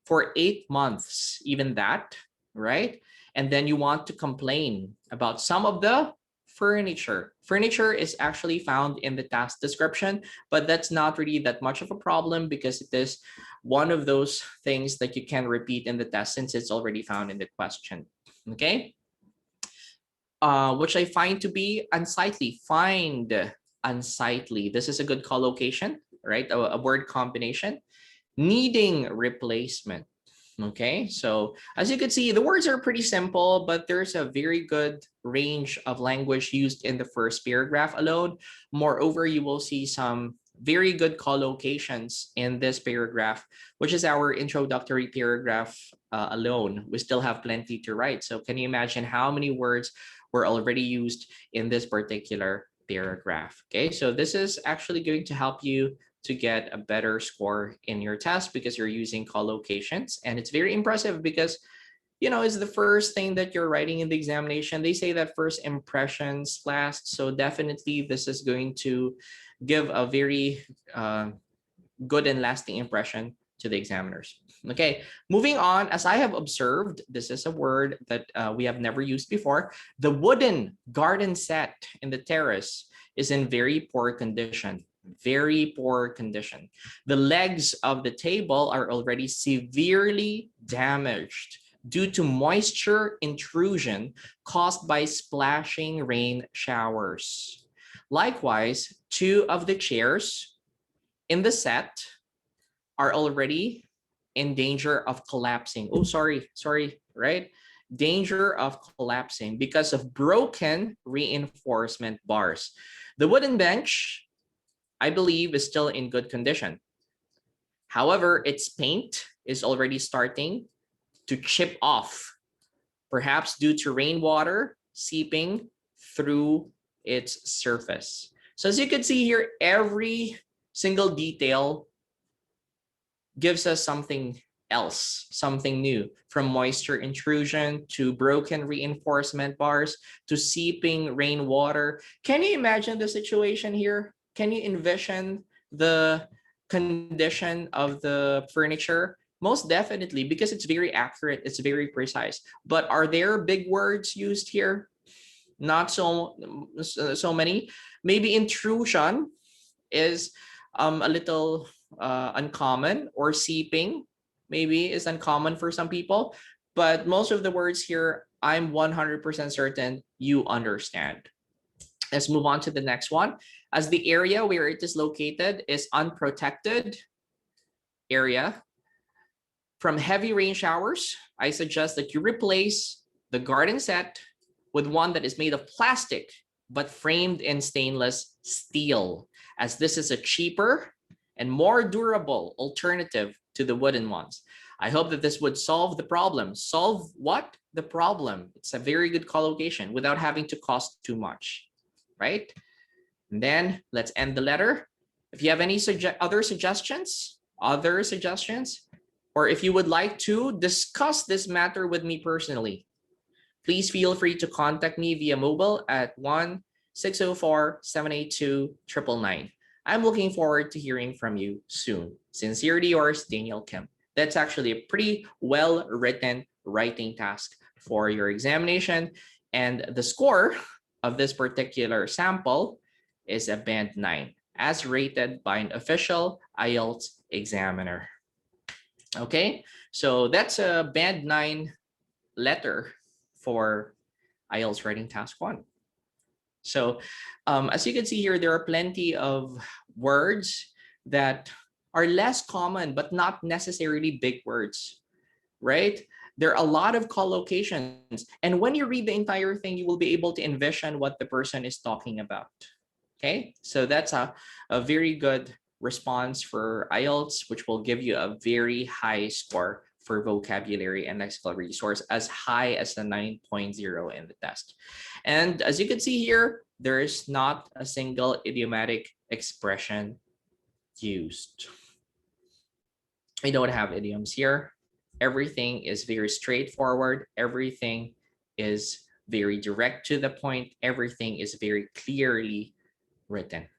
for 8 months, even that, right? And then you want to complain about some of the furniture. Furniture is actually found in the task description, but that's not really that much of a problem because it is one of those things that you can repeat in the test since it's already found in the question. Okay. Which I find to be unsightly. Find unsightly. This is a good collocation, right? A word combination. Needing replacement. Okay, so as you can see, the words are pretty simple, but there's a very good range of language used in the first paragraph alone. Moreover, you will see some very good collocations in this paragraph, which is our introductory paragraph alone. We still have plenty to write. So can you imagine how many words were already used in this particular paragraph? Okay, so this is actually going to help you to get a better score in your test because you're using collocations. And it's very impressive because, you know, it's the first thing that you're writing in the examination. They say that first impressions last. So definitely this is going to give a very good and lasting impression to the examiners. Okay, moving on, as I have observed, this is a word that we have never used before. The wooden garden set in the terrace is in very poor condition. Very poor condition. The legs of the table are already severely damaged due to moisture intrusion caused by splashing rain showers. Likewise, two of the chairs in the set are already in danger of collapsing. Oh, sorry, right? Danger of collapsing because of broken reinforcement bars. The wooden bench, I believe, is still in good condition. However, its paint is already starting to chip off, perhaps due to rainwater seeping through its surface. So as you can see here, every single detail gives us something else, something new, from moisture intrusion to broken reinforcement bars to seeping rainwater. Can you imagine the situation here? Can you envision the condition of the furniture? Most definitely, because it's very accurate, it's very precise. But are there big words used here? Not so many. Maybe intrusion is a little uncommon, or seeping maybe is uncommon for some people, but most of the words here, I'm 100% certain you understand. Let's move on to the next one. As the area where it is located is unprotected area from heavy rain showers, I suggest that you replace the garden set with one that is made of plastic but framed in stainless steel, as this is a cheaper and more durable alternative to the wooden ones. I hope that this would solve the problem. Solve what? The problem. It's a very good collocation without having to cost too much, right? And then let's end the letter. If you have any other suggestions, or if you would like to discuss this matter with me personally, please feel free to contact me via mobile at 1-604-782-999. I'm looking forward to hearing from you soon. Sincerely yours, Daniel Kim. That's actually a pretty well-written writing task for your examination. And the score of this particular sample is a band 9, as rated by an official Ielts examiner. Okay, so that's a band 9 letter for Ielts writing task 1. So as you can see here, there are plenty of words that are less common, but not necessarily big words, right? There are a lot of collocations. And when you read the entire thing, you will be able to envision what the person is talking about. Okay, so that's a very good response for Ielts, which will give you a very high score for vocabulary and lexical resource, as high as a 9.0 in the test. And as you can see here, there is not a single idiomatic expression used. We don't have idioms here. Everything is very straightforward. Everything is very direct to the point. Everything is very clearly written.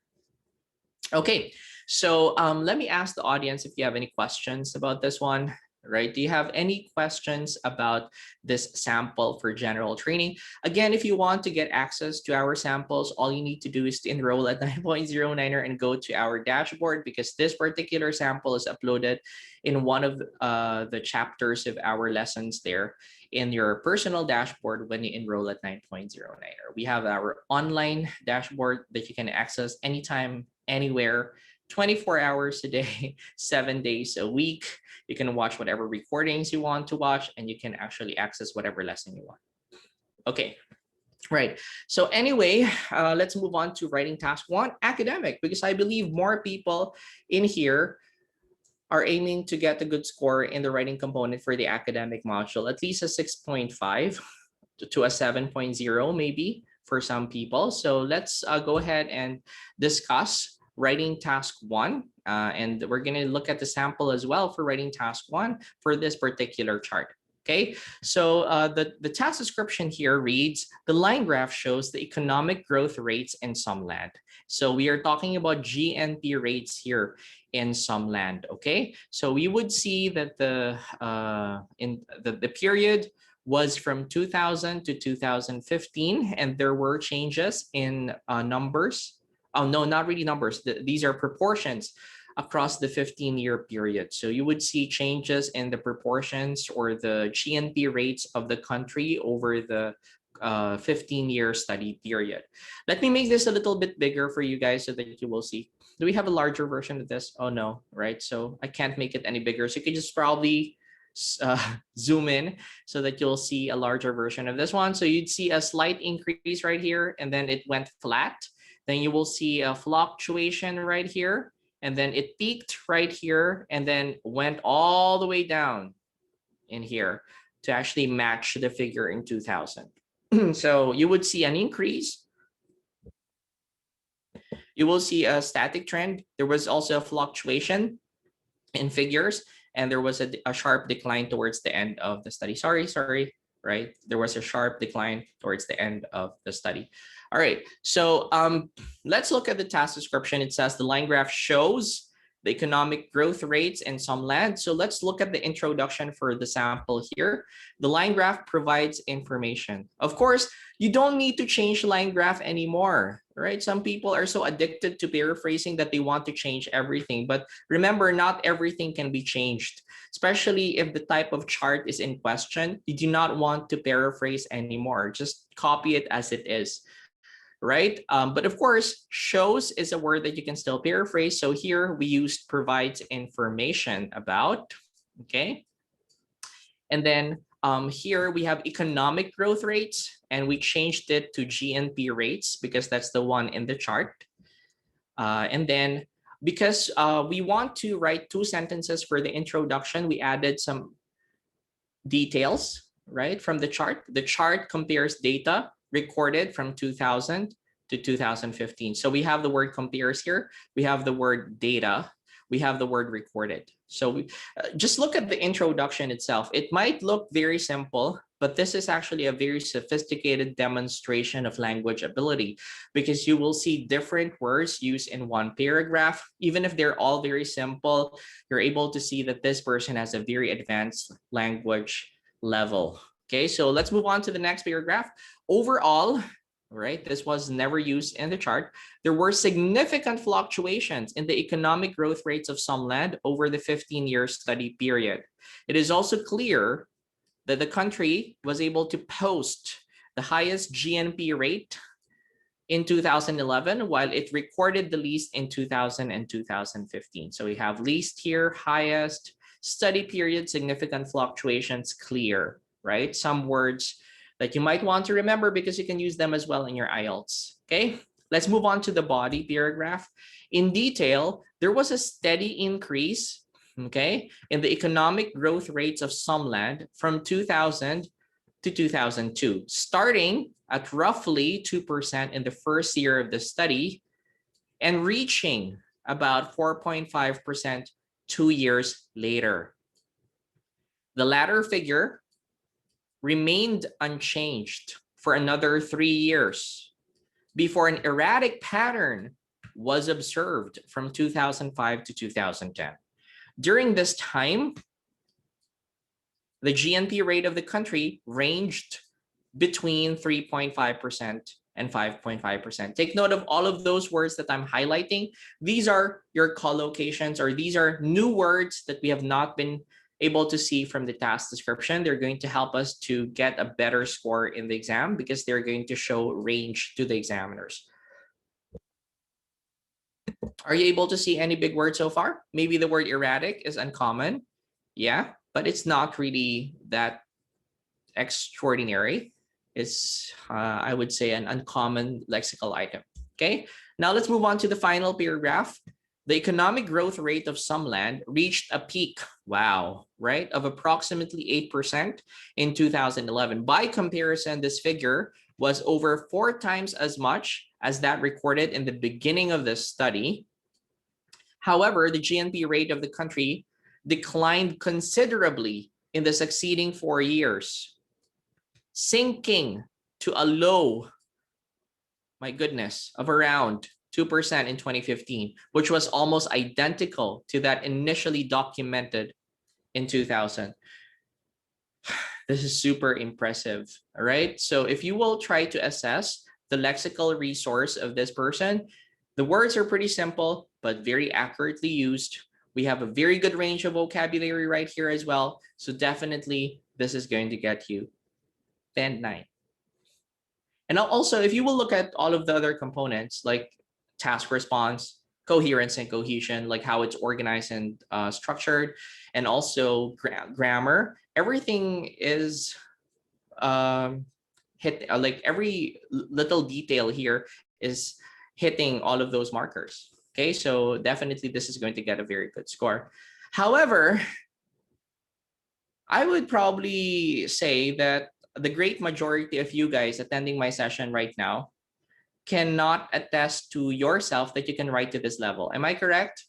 Okay, so let me ask the audience if you have any questions about this one. Right? Do you have any questions about this sample for general training? Again, if you want to get access to our samples, all you need to do is to enroll at 9.09er and go to our dashboard, because this particular sample is uploaded in one of the chapters of our lessons there in your personal dashboard when you enroll at 9.09er. We have our online dashboard that you can access anytime, anywhere, 24 hours a day, 7 days a week. You can watch whatever recordings you want to watch, and you can actually access whatever lesson you want. Okay, right. So anyway, let's move on to writing task 1, academic, because I believe more people in here are aiming to get a good score in the writing component for the academic module, at least a 6.5 to a 7.0 maybe for some people. So let's go ahead and discuss writing task 1, and we're going to look at the sample as well for writing task 1 for this particular chart. Okay, so the task description here reads, the line graph shows the economic growth rates in some land. So we are talking about GNP rates here in some land. Okay, so we would see that the period was from 2000 to 2015, and there were changes in numbers. Oh, no, not really numbers. These are proportions across the 15-year period. So you would see changes in the proportions or the GNP rates of the country over the 15-year study period. Let me make this a little bit bigger for you guys so that you will see. Do we have a larger version of this? Oh, no, right? So I can't make it any bigger. So you can just probably zoom in so that you'll see a larger version of this one. So you'd see a slight increase right here, and then it went flat. Then you will see a fluctuation right here, and then it peaked right here and then went all the way down in here to actually match the figure in 2000. So you would see an increase. You will see a static trend. There was also a fluctuation in figures, and there was a sharp decline towards the end of the study. Sorry, right? There was a sharp decline towards the end of the study. All right, so let's look at the task description. It says the line graph shows the economic growth rates in some land. So let's look at the introduction for the sample here. The line graph provides information. Of course, you don't need to change line graph anymore, right? Some people are so addicted to paraphrasing that they want to change everything. But remember, not everything can be changed, especially if the type of chart is in question. You do not want to paraphrase anymore. Just copy it as it is, right? But of course, shows is a word that you can still paraphrase. So here we used provides information about, okay? And then here we have economic growth rates, and we changed it to GNP rates because that's the one in the chart. And then because we want to write 2 sentences for the introduction, we added some details, right, from the chart. The chart compares data recorded from 2000 to 2015. So we have the word compares here. We have the word data. We have the word recorded. So we just look at the introduction itself. It might look very simple, but this is actually a very sophisticated demonstration of language ability, because you will see different words used in one paragraph. Even if they're all very simple, you're able to see that this person has a very advanced language level. Okay, so let's move on to the next paragraph. Overall, right, this was never used in the chart. There were significant fluctuations in the economic growth rates of some land over the 15-year study period. It is also clear that the country was able to post the highest GNP rate in 2011, while it recorded the least in 2000 and 2015. So we have least here, highest, study period, significant fluctuations, clear, right? Some words that you might want to remember because you can use them as well in your Ielts. Okay, let's move on to the body paragraph. In detail, there was a steady increase, okay, in the economic growth rates of some land from 2000 to 2002, starting at roughly 2% in the first year of the study and reaching about 4.5% 2 years later. The latter figure remained unchanged for another 3 years before an erratic pattern was observed from 2005 to 2010. During this time, the GNP rate of the country ranged between 3.5% and 5.5%. Take note of all of those words that I'm highlighting. These are your collocations, or these are new words that we have not been able to see from the task description. They're going to help us to get a better score in the exam because they're going to show range to the examiners. Are you able to see any big words so far? Maybe the word erratic is uncommon. Yeah, but it's not really that extraordinary. It's, I would say, an uncommon lexical item. Okay, now let's move on to the final paragraph. The economic growth rate of some land reached a peak, wow, right, of approximately 8% in 2011. By comparison, this figure was over 4 times as much as that recorded in the beginning of this study. However, the GNP rate of the country declined considerably in the succeeding 4 years, sinking to a low, my goodness, of around 2% in 2015, which was almost identical to that initially documented in 2000. This is super impressive, all right? So if you will try to assess the lexical resource of this person, the words are pretty simple, but very accurately used. We have a very good range of vocabulary right here as well. So definitely this is going to get you 10-9. And also, if you will look at all of the other components like task response, coherence and cohesion, like how it's organized and structured, and also grammar, everything is like every little detail here is hitting all of those markers. Okay, so definitely this is going to get a very good score. However, I would probably say that the great majority of you guys attending my session right now cannot attest to yourself that you can write to this level. Am I correct?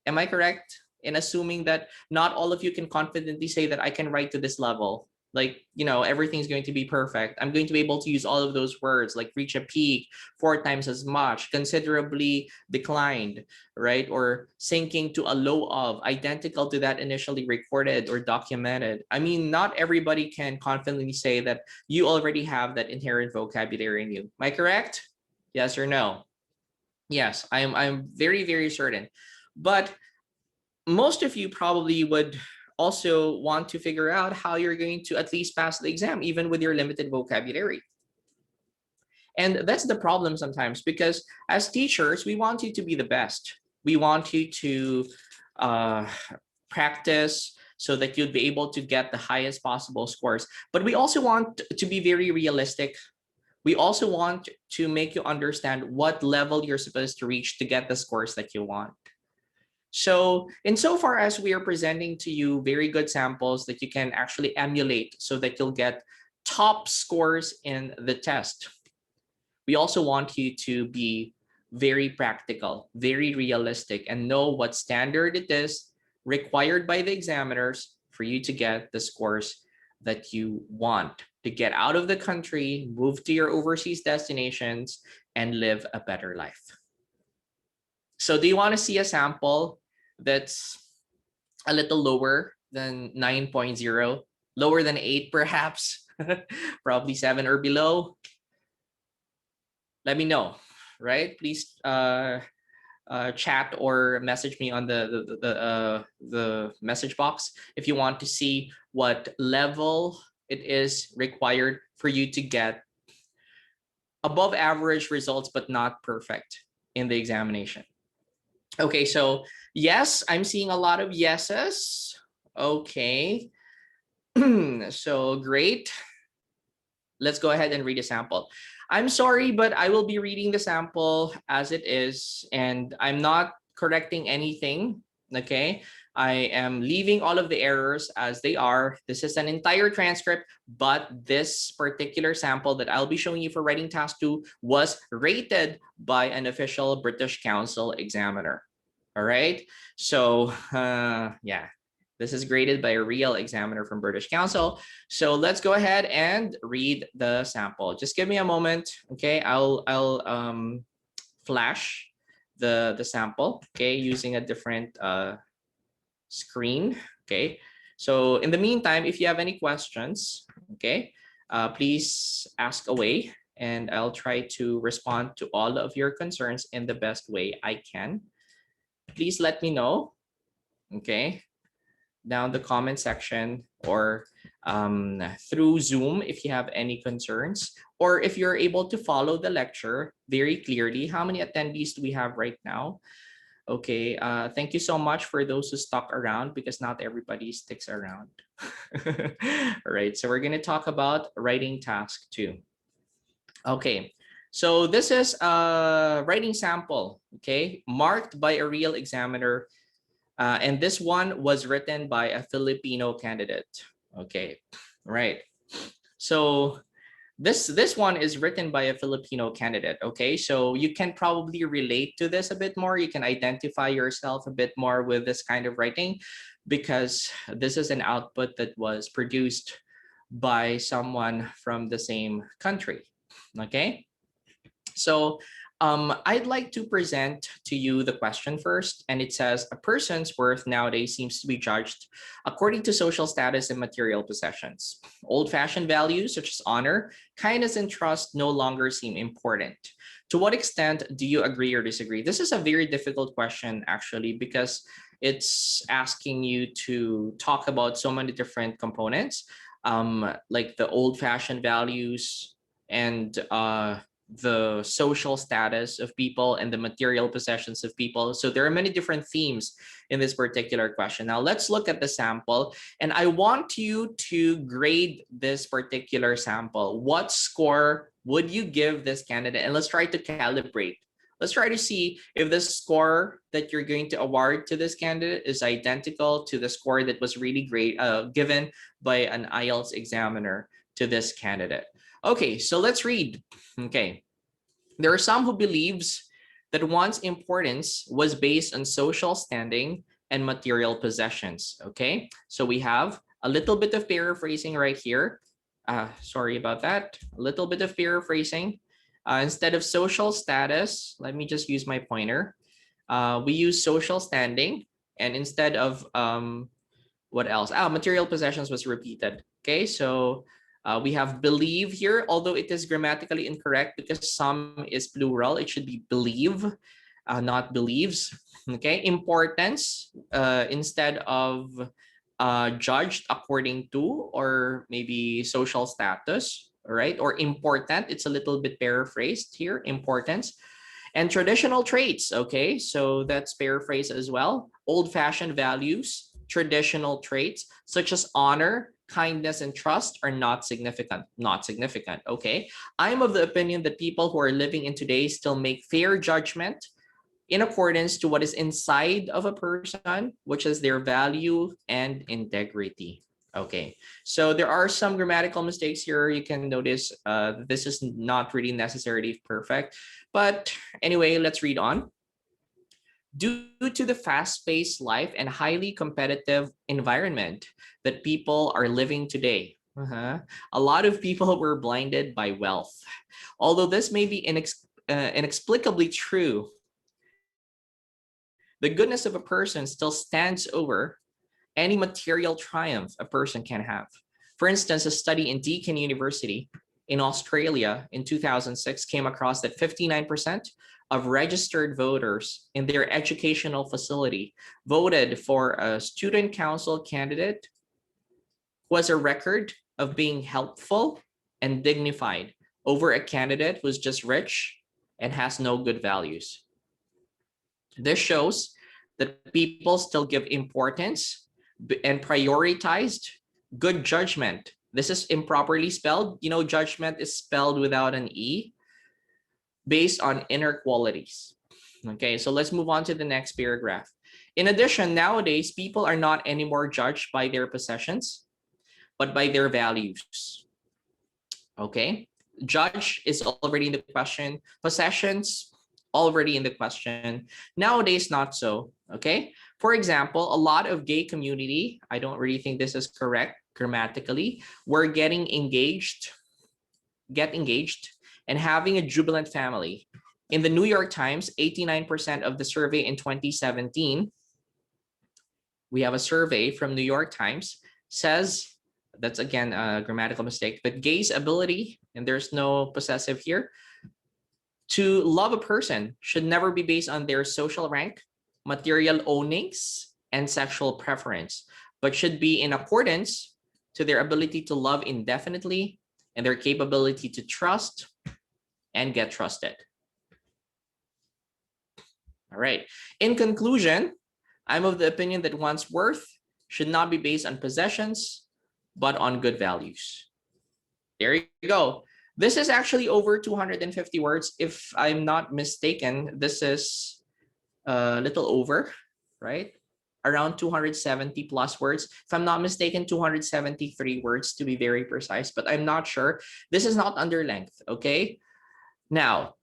Am I correct in assuming that not all of you can confidently say that I can write to this level? Like, everything's going to be perfect. I'm going to be able to use all of those words, like reach a peak, 4 times as much, considerably declined, right? Or sinking to a low of, identical to that initially recorded or documented. I mean, not everybody can confidently say that you already have that inherent vocabulary in you. Am I correct? Yes or no? Yes, I'm very, very certain. But most of you probably would also want to figure out how you're going to at least pass the exam, even with your limited vocabulary. And that's the problem sometimes, because as teachers, we want you to be the best. We want you to uh, practice so that you'd be able to get the highest possible scores. But we also want to be very realistic. We also want to make you understand what level you're supposed to reach to get the scores that you want. So insofar as we are presenting to you very good samples that you can actually emulate so that you'll get top scores in the test, we also want you to be very practical, very realistic, and know what standard it is required by the examiners for you to get the scores that you want to get out of the country, move to your overseas destinations, and live a better life. So do you want to see a sample that's a little lower than 9.0, lower than 8 perhaps, probably 7 or below? Let me know, right? Please chat or message me on the message box if you want to see what level it is required for you to get above average results but not perfect in the examination. Okay, so yes, I'm seeing a lot of yeses. Okay, so great. Let's go ahead and read a sample. I'm sorry, but I will be reading the sample as it is, and I'm not correcting anything. Okay, I am leaving all of the errors as they are. This is an entire transcript, but this particular sample that I'll be showing you for writing task 2 was rated by an official British Council examiner. All right, so yeah, this is graded by a real examiner from British Council. So let's go ahead and read the sample. Just give me a moment, okay? I'll flash the sample, okay, using a different screen, okay? So in the meantime, if you have any questions, okay, please ask away, and I'll try to respond to all of your concerns in the best way I can. Please let me know, okay, down the comment section or through Zoom if you have any concerns, or if you're able to follow the lecture very clearly. How many attendees do we have right now? Okay, thank you so much for those who stuck around, because not everybody sticks around. All right, so we're going to talk about writing task 2. Okay, so this is a writing sample, okay, marked by a real examiner. And this one was written by a Filipino candidate. Okay, right. So this one is written by a Filipino candidate. Okay, so you can probably relate to this a bit more. You can identify yourself a bit more with this kind of writing, because this is an output that was produced by someone from the same country. Okay, so I'd like to present to you the question first, and it says, a person's worth nowadays seems to be judged according to social status and material possessions. Old-fashioned values such as honor, kindness, and trust no longer seem important. To what extent do you agree or disagree? This is a very difficult question, actually, because it's asking you to talk about so many different components, like the old-fashioned values and the social status of people and the material possessions of people. So there are many different themes in this particular question. Now let's look at the sample, and I want you to grade this particular sample. What score would you give this candidate? And let's try to calibrate Let's try to see if the score that you're going to award to this candidate is identical to the score that was really great given by an IELTS examiner to this candidate. Okay, so let's read. Okay, there are some who believes that one's importance was based on social standing and material possessions. Okay, so we have a little bit of paraphrasing right here. Sorry about that. A little bit of paraphrasing. Instead of social status, let me just use my pointer. We use social standing, and instead of what else? Material possessions was repeated. Okay, so we have believe here, although it is grammatically incorrect because some is plural. It should be believe, not believes. Okay, importance instead of judged according to or maybe social status, right? Or important. It's a little bit paraphrased here. Importance and traditional traits. Okay, so that's paraphrase as well. Old-fashioned values, traditional traits such as honor, kindness, and trust are not significant. Not significant. Okay, I'm of the opinion that people who are living in today still make fair judgment in accordance to what is inside of a person, which is their value and integrity. Okay, so there are some grammatical mistakes here. You can notice this is not really necessarily perfect. But anyway, let's read on. Due to the fast-paced life and highly competitive environment that people are living today, a lot of people were blinded by wealth. Although this may be inexplicably true, the goodness of a person still stands over any material triumph a person can have. For instance, a study in Deakin University in Australia in 2006 came across that 59% of registered voters in their educational facility voted for a student council candidate who has a record of being helpful and dignified over a candidate who's just rich and has no good values. This shows that people still give importance and prioritized good judgment. This is improperly spelled. You know, judgment is spelled without an E based on inner qualities. Okay, so let's move on to the next paragraph. In addition, nowadays, people are not anymore judged by their possessions, but by their values. Okay, judge is already in the question, possessions already in the question. Nowadays, not so. Okay, for example, a lot of gay community, I don't really think this is correct grammatically, we're get engaged and having a jubilant family. In the New York Times, 89% of the survey in 2017, we have a survey from New York Times, says, that's again a grammatical mistake, but gay's ability, and there's no possessive here, to love a person should never be based on their social rank, material ownings, and sexual preference, but should be in accordance to their ability to love indefinitely and their capability to trust and get trusted. All right. In conclusion, I'm of the opinion that one's worth should not be based on possessions, but on good values. There you go. This is actually over 250 words. If I'm not mistaken, this is a little over, right? Around 270 plus words. If I'm not mistaken, 273 words to be very precise, but I'm not sure. This is not under length, okay? Now,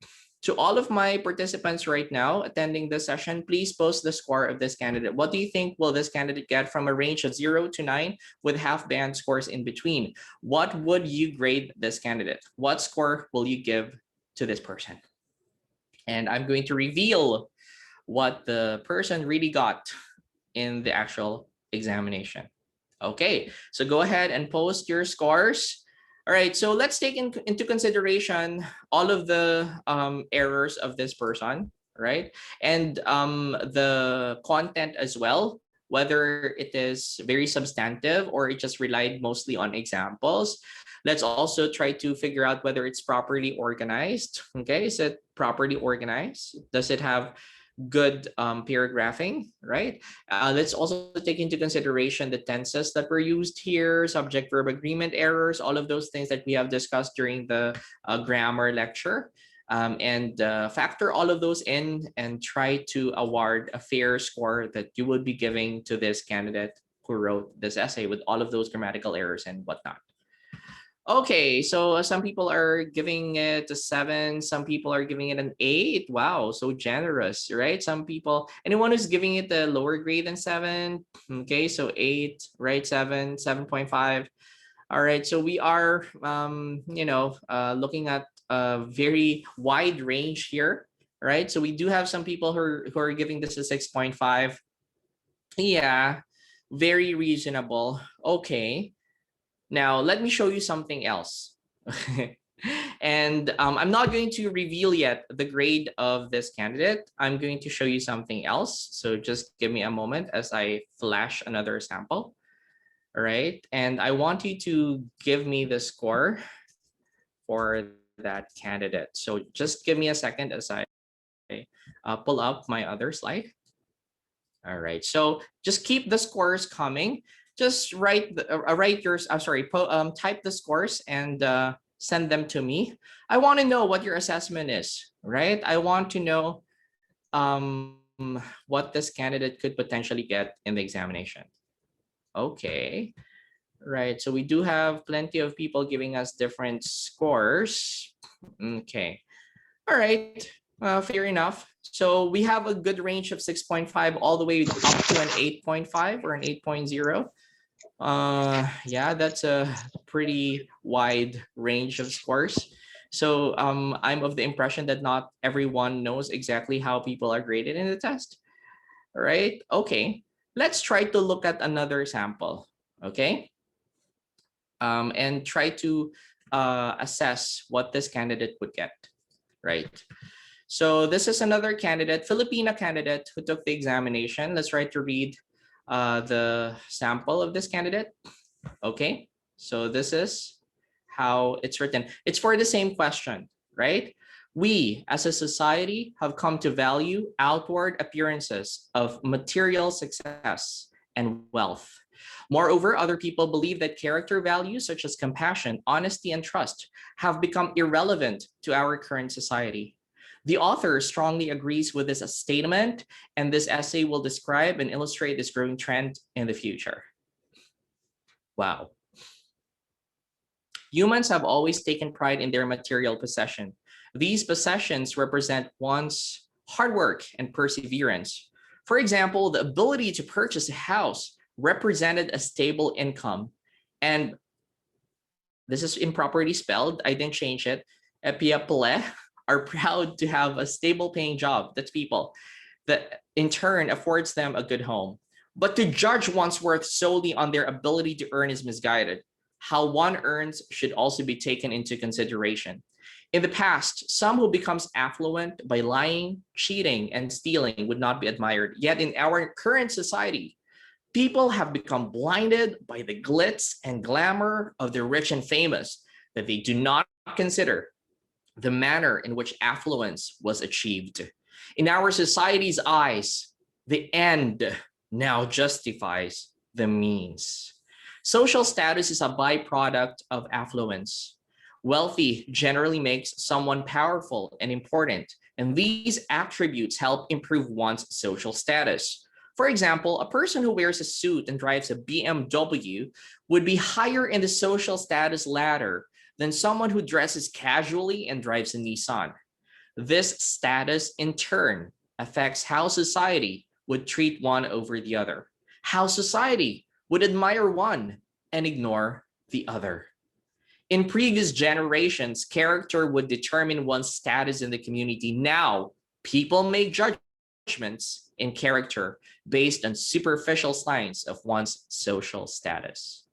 to all of my participants right now attending this session, please post the score of this candidate. What do you think will this candidate get from a range of 0 to 9 with half band scores in between? What would you grade this candidate? What score will you give to this person? And I'm going to reveal what the person really got in the actual examination. Okay, so go ahead and post your scores. All right, so let's take into consideration all of the errors of this person, right? And the content as well, whether it is very substantive or it just relied mostly on examples. Let's also try to figure out whether it's properly organized. Okay, is it properly organized? Does it have good paragraphing, right? Let's also take into consideration the tenses that were used here, subject-verb agreement errors, all of those things that we have discussed during the grammar lecture. and factor all of those in and try to award a fair score that you would be giving to this candidate who wrote this essay with all of those grammatical errors and whatnot. Okay, so some people are giving it a 7, some people are giving it an 8. Wow, so generous, right? Some people, anyone who's giving it a lower grade than 7, okay, so 8, right? 7, 7.5. All right, so we are, looking at a very wide range here, right? So we do have some people who are giving this a 6.5. Yeah, very reasonable. Okay. Now, let me show you something else. And I'm not going to reveal yet the grade of this candidate. I'm going to show you something else. So just give me a moment as I flash another sample. All right. And I want you to give me the score for that candidate. So just give me a second as I pull up my other slide. All right, so just keep the scores coming. Just type the scores and send them to me. I want to know what your assessment is, right? I want to know what this candidate could potentially get in the examination. Okay, right. So we do have plenty of people giving us different scores. Okay, all right. Fair enough. So we have a good range of 6.5 all the way up to an 8.5 or an 8.0. Yeah, that's a pretty wide range of scores. So I'm of the impression that not everyone knows exactly how people are graded in the test. All right. Okay. Let's try to look at another sample. Okay. And try to assess what this candidate would get. Right. So this is another candidate, Filipina candidate who took the examination. Let's try to read the sample of this candidate. Okay, so this is how it's written. It's for the same question, right? We as a society have come to value outward appearances of material success and wealth. Moreover, other people believe that character values such as compassion, honesty, and trust have become irrelevant to our current society. The author strongly agrees with this statement, and this essay will describe and illustrate this growing trend in the future. Wow. Humans have always taken pride in their material possession. These possessions represent one's hard work and perseverance. For example, the ability to purchase a house represented a stable income. And this is improperly spelled. I didn't change it. Epiaple are proud to have a stable paying job. That's people that in turn affords them a good home. But to judge one's worth solely on their ability to earn is misguided. How one earns should also be taken into consideration. In the past, some who becomes affluent by lying, cheating, and stealing would not be admired. Yet in our current society, people have become blinded by the glitz and glamour of the rich and famous that they do not consider the manner in which affluence was achieved. In our society's eyes, the end now justifies the means. Social status is a byproduct of affluence. Wealthy generally makes someone powerful and important, and these attributes help improve one's social status. For example, a person who wears a suit and drives a BMW would be higher in the social status ladder than someone who dresses casually and drives a Nissan. This status, in turn, affects how society would treat one over the other, how society would admire one and ignore the other. In previous generations, character would determine one's status in the community. Now, people make judgments in character based on superficial signs of one's social status.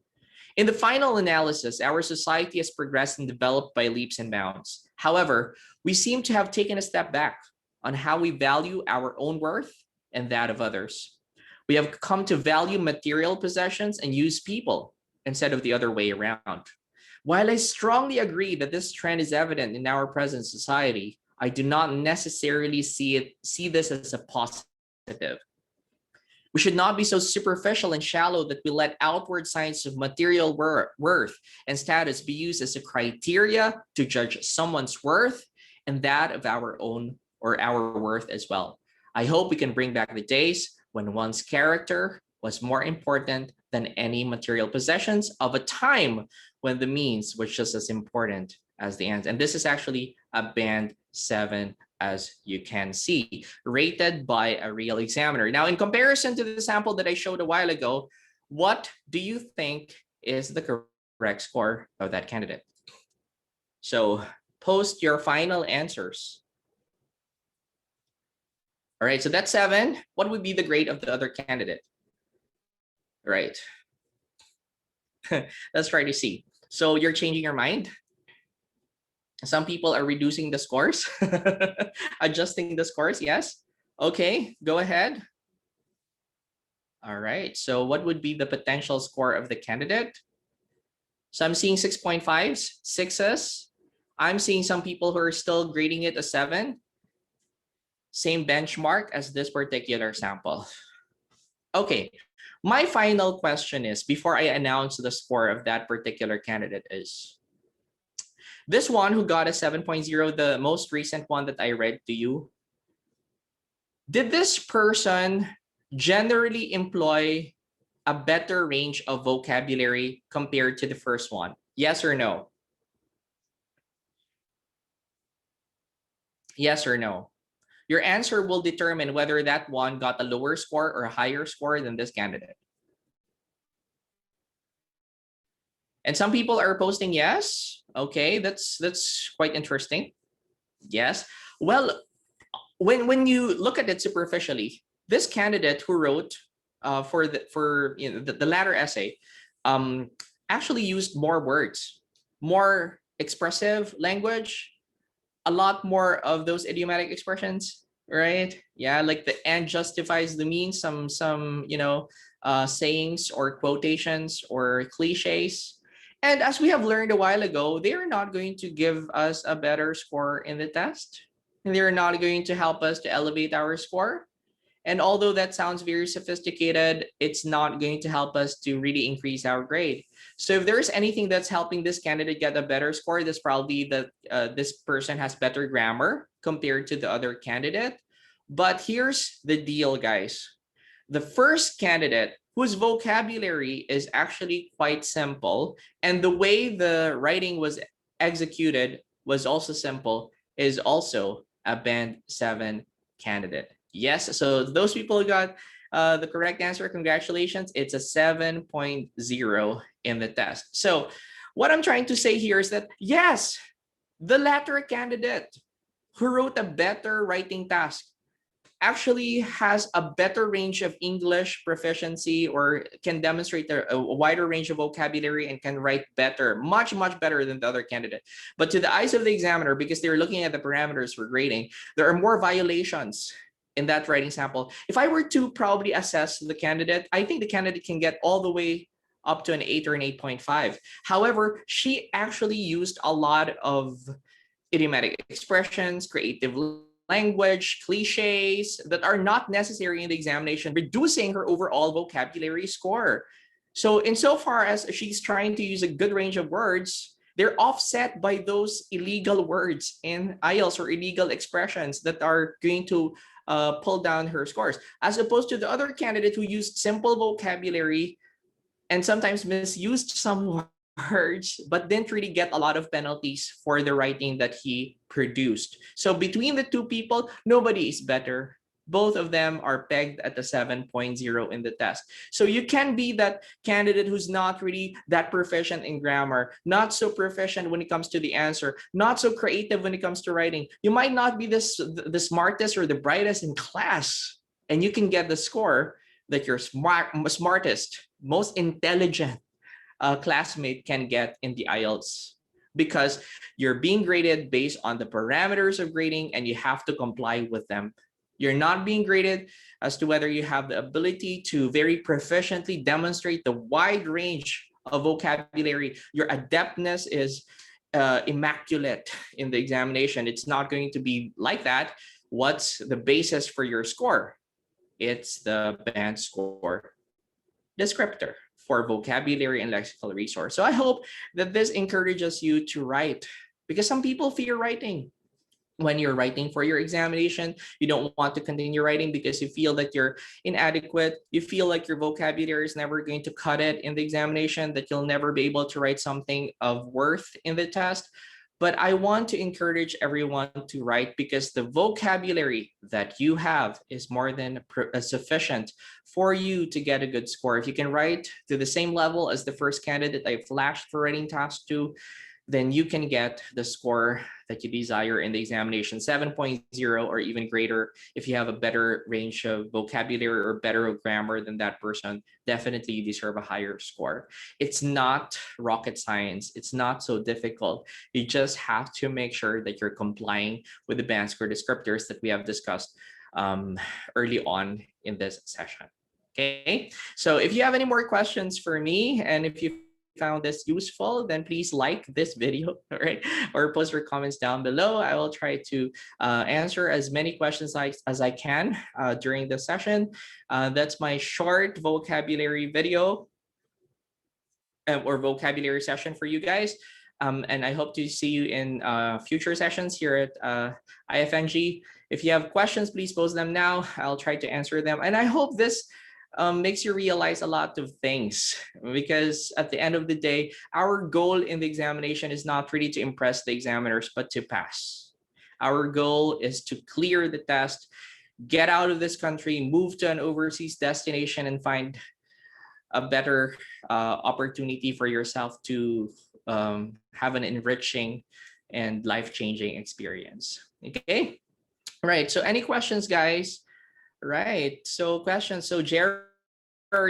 In the final analysis, our society has progressed and developed by leaps and bounds. However, we seem to have taken a step back on how we value our own worth and that of others. We have come to value material possessions and use people instead of the other way around. While I strongly agree that this trend is evident in our present society, I do not necessarily see this as a positive. We should not be so superficial and shallow that we let outward signs of material worth and status be used as a criteria to judge someone's worth and that of our own or our worth as well. I hope we can bring back the days when one's character was more important than any material possessions of a time when the means was just as important as the ends. And this is actually a band 7, as you can see, rated by a real examiner. Now, in comparison to the sample that I showed a while ago, what do you think is the correct score of that candidate? So post your final answers. All right, so that's 7. What would be the grade of the other candidate? Right. Let's try to see. So you're changing your mind? Some people are reducing the scores, adjusting the scores. Yes. Okay, go ahead. All right. So what would be the potential score of the candidate? So I'm seeing 6.5s, 6s. I'm seeing some people who are still grading it a 7. Same benchmark as this particular sample. Okay. My final question is, before I announce the score of that particular candidate, is this one who got a 7.0, the most recent one that I read to you, did this person generally employ a better range of vocabulary compared to the first one? Yes or no? Yes or no? Your answer will determine whether that one got a lower score or a higher score than this candidate. And some people are posting yes. Okay, that's quite interesting. Yes. Well, when you look at it superficially, this candidate who wrote for the latter essay actually used more words, more expressive language, a lot more of those idiomatic expressions, right? Yeah, like the and justifies the means, some sayings or quotations or cliches. And as we have learned a while ago, they are not going to give us a better score in the test. They're not going to help us to elevate our score. And although that sounds very sophisticated, it's not going to help us to really increase our grade. So if there's anything that's helping this candidate get a better score, that's probably that this person has better grammar compared to the other candidate. But here's the deal, guys. The first candidate, whose vocabulary is actually quite simple, and the way the writing was executed was also simple, is also a band 7 candidate. Yes, so those people who got the correct answer, congratulations. It's a 7.0 in the test. So what I'm trying to say here is that, yes, the latter candidate who wrote a better writing task actually has a better range of English proficiency, or can demonstrate a wider range of vocabulary and can write better, much, much better than the other candidate. But to the eyes of the examiner, because they're looking at the parameters for grading, there are more violations in that writing sample. If I were to probably assess the candidate, I think the candidate can get all the way up to an 8 or an 8.5. However, she actually used a lot of idiomatic expressions, creative language, cliches that are not necessary in the examination, reducing her overall vocabulary score. So insofar as she's trying to use a good range of words, they're offset by those illegal words in IELTS or illegal expressions that are going to pull down her scores, as opposed to the other candidate who used simple vocabulary and sometimes misused some words, but didn't really get a lot of penalties for the writing that he produced. So between the two people, nobody is better. Both of them are pegged at a 7.0 in the test. So you can be that candidate who's not really that proficient in grammar, not so proficient when it comes to the answer, not so creative when it comes to writing. You might not be the smartest or the brightest in class, and you can get the score that your smartest, most intelligent classmate can get in the IELTS, because you're being graded based on the parameters of grading and you have to comply with them. You're not being graded as to whether you have the ability to very proficiently demonstrate the wide range of vocabulary. Your adeptness is immaculate in the examination. It's not going to be like that. What's the basis for your score? It's the band score descriptor for vocabulary and lexical resource. So I hope that this encourages you to write, because some people fear writing. when you're writing for your examination. You don't want to continue writing because you feel that you're inadequate. You feel like your vocabulary is never going to cut it in the examination, that you'll never be able to write something of worth in the test. But I want to encourage everyone to write, because the vocabulary that you have is more than sufficient for you to get a good score. If you can write to the same level as the first candidate I flashed for writing task 2, then you can get the score that you desire in the examination, 7.0 or even greater. If you have a better range of vocabulary or better grammar than that person, definitely you deserve a higher score. It's not rocket science. It's not so difficult. You just have to make sure that you're complying with the band score descriptors that we have discussed early on in this session. Okay, so if you have any more questions for me, and if you found this useful, then please like this video, all right? Or post your comments down below. I will try to answer as many questions as I can during the session. That's my short vocabulary video or vocabulary session for you guys. And I hope to see you in future sessions here at IFNG. If you have questions, please post them now. I'll try to answer them. And I hope this makes you realize a lot of things, because at the end of the day, our goal in the examination is not really to impress the examiners, but to pass. Our goal is to clear the test, get out of this country, move to an overseas destination, and find a better opportunity for yourself to have an enriching and life-changing experience. Okay, right. So any questions, guys? Right. So questions. So Jared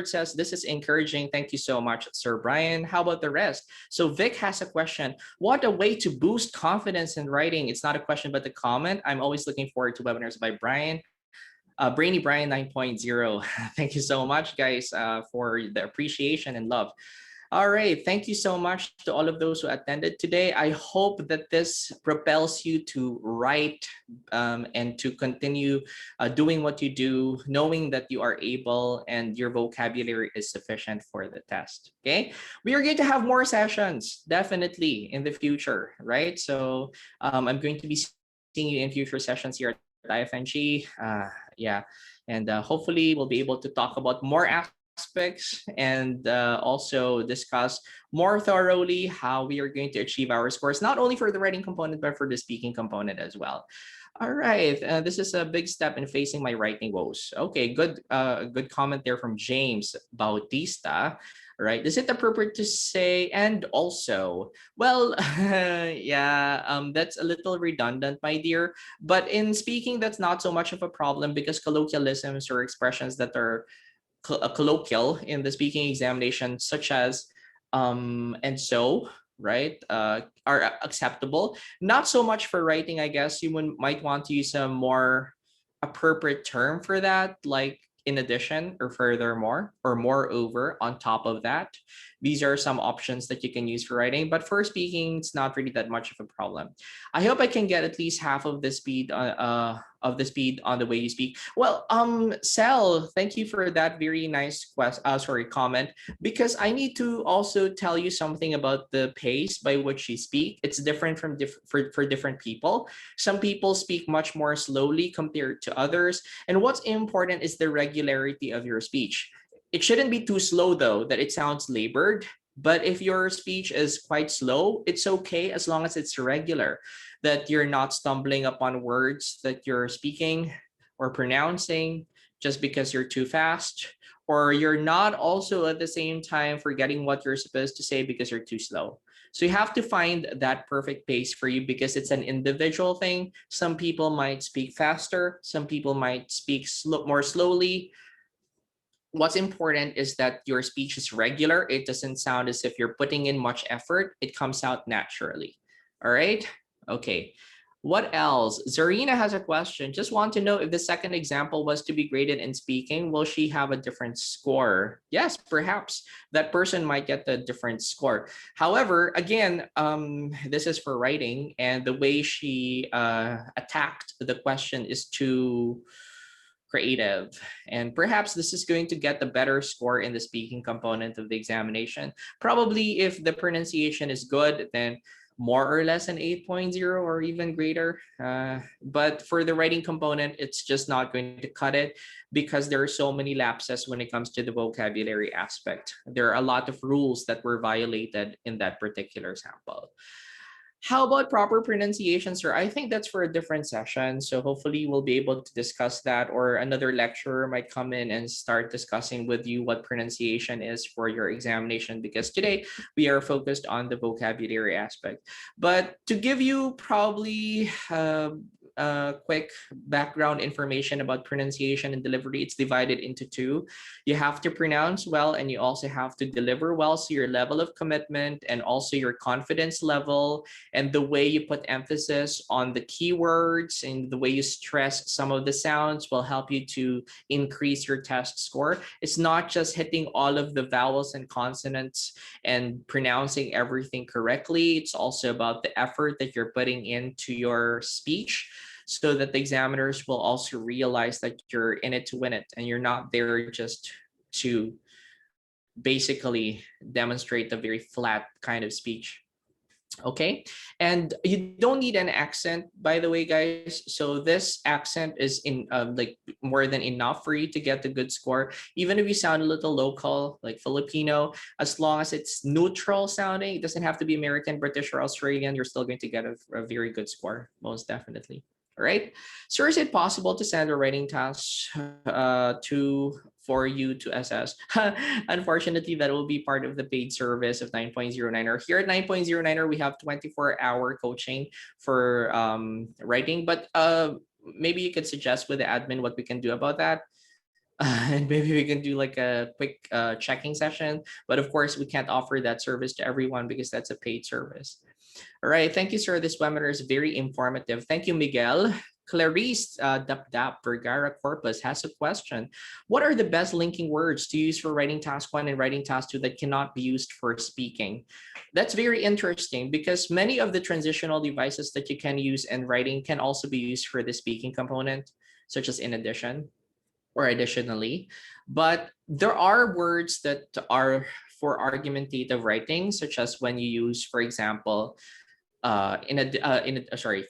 says, this is encouraging. Thank you so much, Sir Brian. How about the rest? So Vic has a question. What a way to boost confidence in writing. It's not a question, but the comment. I'm always looking forward to webinars by Brian. Brainy Brian 9.0. Thank you so much, guys, for the appreciation and love. All right. Thank you so much to all of those who attended today. I hope that this propels you to write and to continue doing what you do, knowing that you are able and your vocabulary is sufficient for the test. Okay. We are going to have more sessions, definitely, in the future, right? So I'm going to be seeing you in future sessions here at IFNG. Yeah. And hopefully we'll be able to talk about more aspects and also discuss more thoroughly how we are going to achieve our scores, not only for the writing component, but for the speaking component as well. All right, this is a big step in facing my writing woes. Okay, good comment there from James Bautista. Right, is it appropriate to say and also? Well, yeah, that's a little redundant, my dear. But in speaking, that's not so much of a problem, because colloquialisms or expressions that are colloquial in the speaking examination, such as and so, right, are acceptable. Not so much for writing, I guess. You might want to use a more appropriate term for that, like in addition or furthermore or moreover on top of that. These are some options that you can use for writing, but for speaking, it's not really that much of a problem. I hope I can get at least half of the speed on the way you speak. Well, Sel, thank you for that very nice comment, because I need to also tell you something about the pace by which you speak. It's different for different people. Some people speak much more slowly compared to others, and what's important is the regularity of your speech. It shouldn't be too slow, though, that it sounds labored. But if your speech is quite slow, it's okay as long as it's regular, that you're not stumbling upon words that you're speaking or pronouncing just because you're too fast, or you're not also at the same time forgetting what you're supposed to say because you're too slow. So you have to find that perfect pace for you, because it's an individual thing. Some people might speak faster, some people might speak more slowly. What's important is that your speech is regular. It doesn't sound as if you're putting in much effort. It comes out naturally. All right. Okay. What else? Zarina has a question. Just want to know, if the second example was to be graded in speaking, will she have a different score? Yes, perhaps that person might get a different score. However, again, this is for writing, and the way she attacked the question is too creative, and perhaps this is going to get the better score in the speaking component of the examination. Probably if the pronunciation is good, then more or less an 8.0 or even greater. But for the writing component, it's just not going to cut it because there are so many lapses when it comes to the vocabulary aspect. There are a lot of rules that were violated in that particular sample. How about proper pronunciation, sir? I think that's for a different session. So hopefully we'll be able to discuss that, or another lecturer might come in and start discussing with you what pronunciation is for your examination, because today we are focused on the vocabulary aspect. But to give you probably quick background information about pronunciation and delivery, it's divided into two. You have to pronounce well, and you also have to deliver well. So your level of commitment and also your confidence level and the way you put emphasis on the keywords and the way you stress some of the sounds will help you to increase your test score. It's not just hitting all of the vowels and consonants and pronouncing everything correctly. It's also about the effort that you're putting into your speech, so that the examiners will also realize that you're in it to win it and you're not there just to basically demonstrate a very flat kind of speech. Okay, and you don't need an accent, by the way, guys. So this accent is in like more than enough for you to get a good score, even if you sound a little local like Filipino. As long as it's neutral sounding, it doesn't have to be American, British, or Australian, you're still going to get a very good score, most definitely. All right, so is it possible to send a writing task for you to assess? Unfortunately, that will be part of the paid service of 9.09er. Here at 9.09er, we have 24-hour coaching for writing, but maybe you could suggest with the admin what we can do about that. And maybe we can do like a quick checking session. But of course, we can't offer that service to everyone because that's a paid service. All right. Thank you, sir. This webinar is very informative. Thank you, Miguel. Clarice Dap Vergara Corpus has a question. What are the best linking words to use for writing task 1 and writing task 2 that cannot be used for speaking? That's very interesting because many of the transitional devices that you can use in writing can also be used for the speaking component, such as in addition or additionally. But there are words that are for argumentative writing, such as when you use, for example,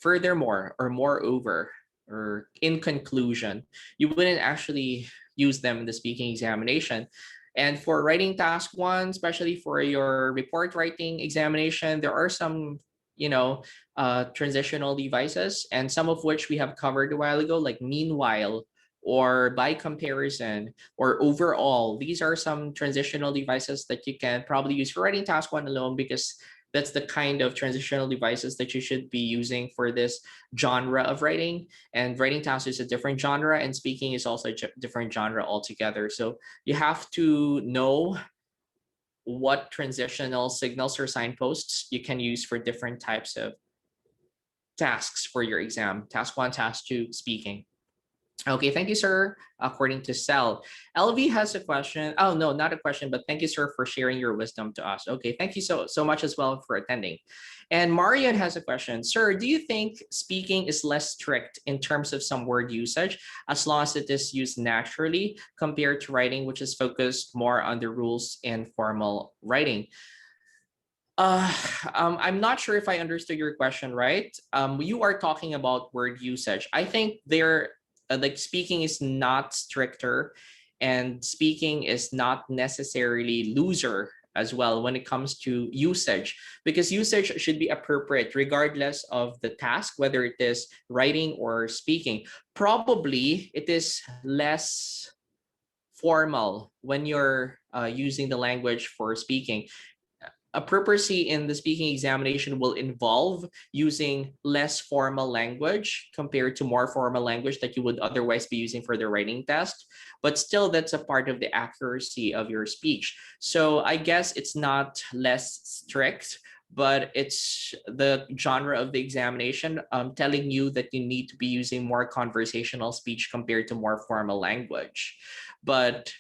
furthermore or moreover or in conclusion. You wouldn't actually use them in the speaking examination. And for writing task 1, especially for your report writing examination, there are some, transitional devices, and some of which we have covered a while ago, like meanwhile or by comparison or overall. These are some transitional devices that you can probably use for writing task 1 alone, because that's the kind of transitional devices that you should be using for this genre of writing. And writing task is a different genre, and speaking is also a different genre altogether. So you have to know what transitional signals or signposts you can use for different types of tasks for your exam. Task 1, task 2, speaking. Okay, thank you, sir. According to Cell, LV has a question. Oh no, not a question, but thank you, sir, for sharing your wisdom to us. Okay, thank you so much as well for attending. And Marian has a question. Sir, do you think speaking is less strict in terms of some word usage as long as it is used naturally compared to writing, which is focused more on the rules in formal writing? Uh, I'm not sure if I understood your question right. You are talking about word usage. I think they're like speaking is not stricter, and speaking is not necessarily looser as well when it comes to usage, because usage should be appropriate regardless of the task, whether it is writing or speaking. Probably it is less formal when you're using the language for speaking. A purposely in the speaking examination will involve using less formal language compared to more formal language that you would otherwise be using for the writing test. But still, that's a part of the accuracy of your speech. So I guess it's not less strict, but it's the genre of the examination telling you that you need to be using more conversational speech compared to more formal language. But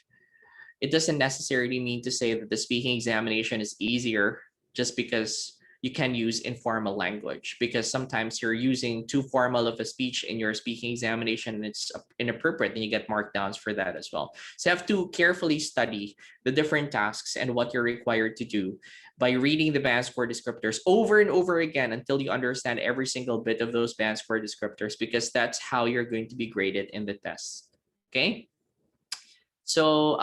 it doesn't necessarily mean to say that the speaking examination is easier just because you can use informal language, because sometimes you're using too formal of a speech in your speaking examination and it's inappropriate, and you get markdowns for that as well. So you have to carefully study the different tasks and what you're required to do by reading the band score descriptors over and over again until you understand every single bit of those band score descriptors, because that's how you're going to be graded in the test. Okay. So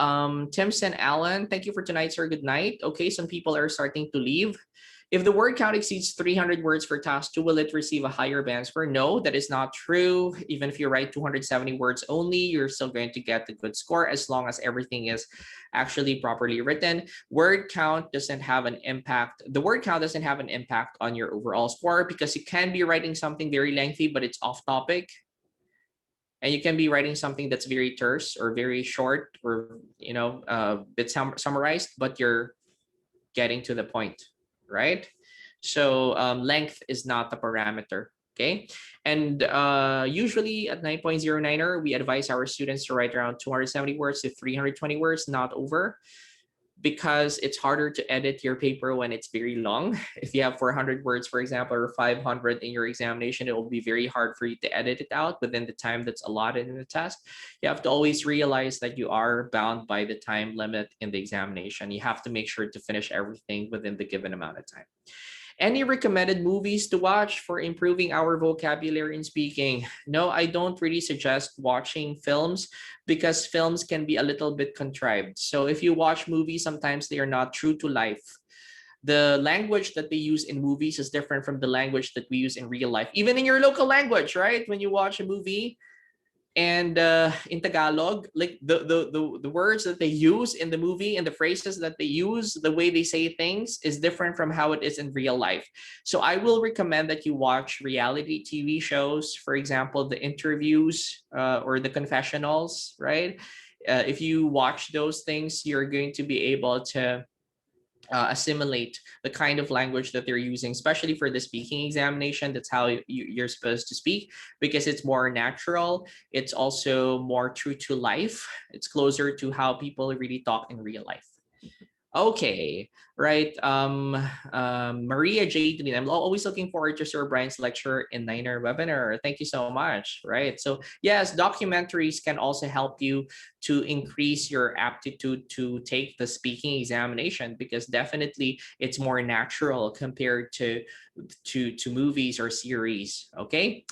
Tims and Alan, thank you for tonight, sir. Good night. Okay, some people are starting to leave. If the word count exceeds 300 words for task 2, will it receive a higher band score? No, that is not true. Even if you write 270 words only, you're still going to get a good score as long as everything is actually properly written. Word count doesn't have an impact. The word count doesn't have an impact on your overall score, because you can be writing something very lengthy, but it's off topic. And you can be writing something that's very terse or very short, or a bit summarized, but you're getting to the point, right? So length is not the parameter. Okay. And usually at 9.09er, we advise our students to write around 270 words to 320 words, not over, because it's harder to edit your paper when it's very long. If you have 400 words, for example, or 500 in your examination, it will be very hard for you to edit it out within the time that's allotted in the test. You have to always realize that you are bound by the time limit in the examination. You have to make sure to finish everything within the given amount of time. Any recommended movies to watch for improving our vocabulary in speaking? No, I don't really suggest watching films, because films can be a little bit contrived. So if you watch movies, sometimes they are not true to life. The language that they use in movies is different from the language that we use in real life, even in your local language, right? When you watch a movie, and in Tagalog, like the words that they use in the movie and the phrases that they use, the way they say things is different from how it is in real life. So I will recommend that you watch reality TV shows, for example, the interviews or the confessionals, right? If you watch those things, you're going to be able to assimilate the kind of language that they're using, especially for the speaking examination. That's how you're supposed to speak, because it's more natural. It's also more true to life. It's closer to how people really talk in real life. Okay, right. Maria J. I'm always looking forward to Sir Brian's lecture in Niner webinar. Thank you so much. Right. So yes, documentaries can also help you to increase your aptitude to take the speaking examination, because definitely it's more natural compared to movies or series. Okay.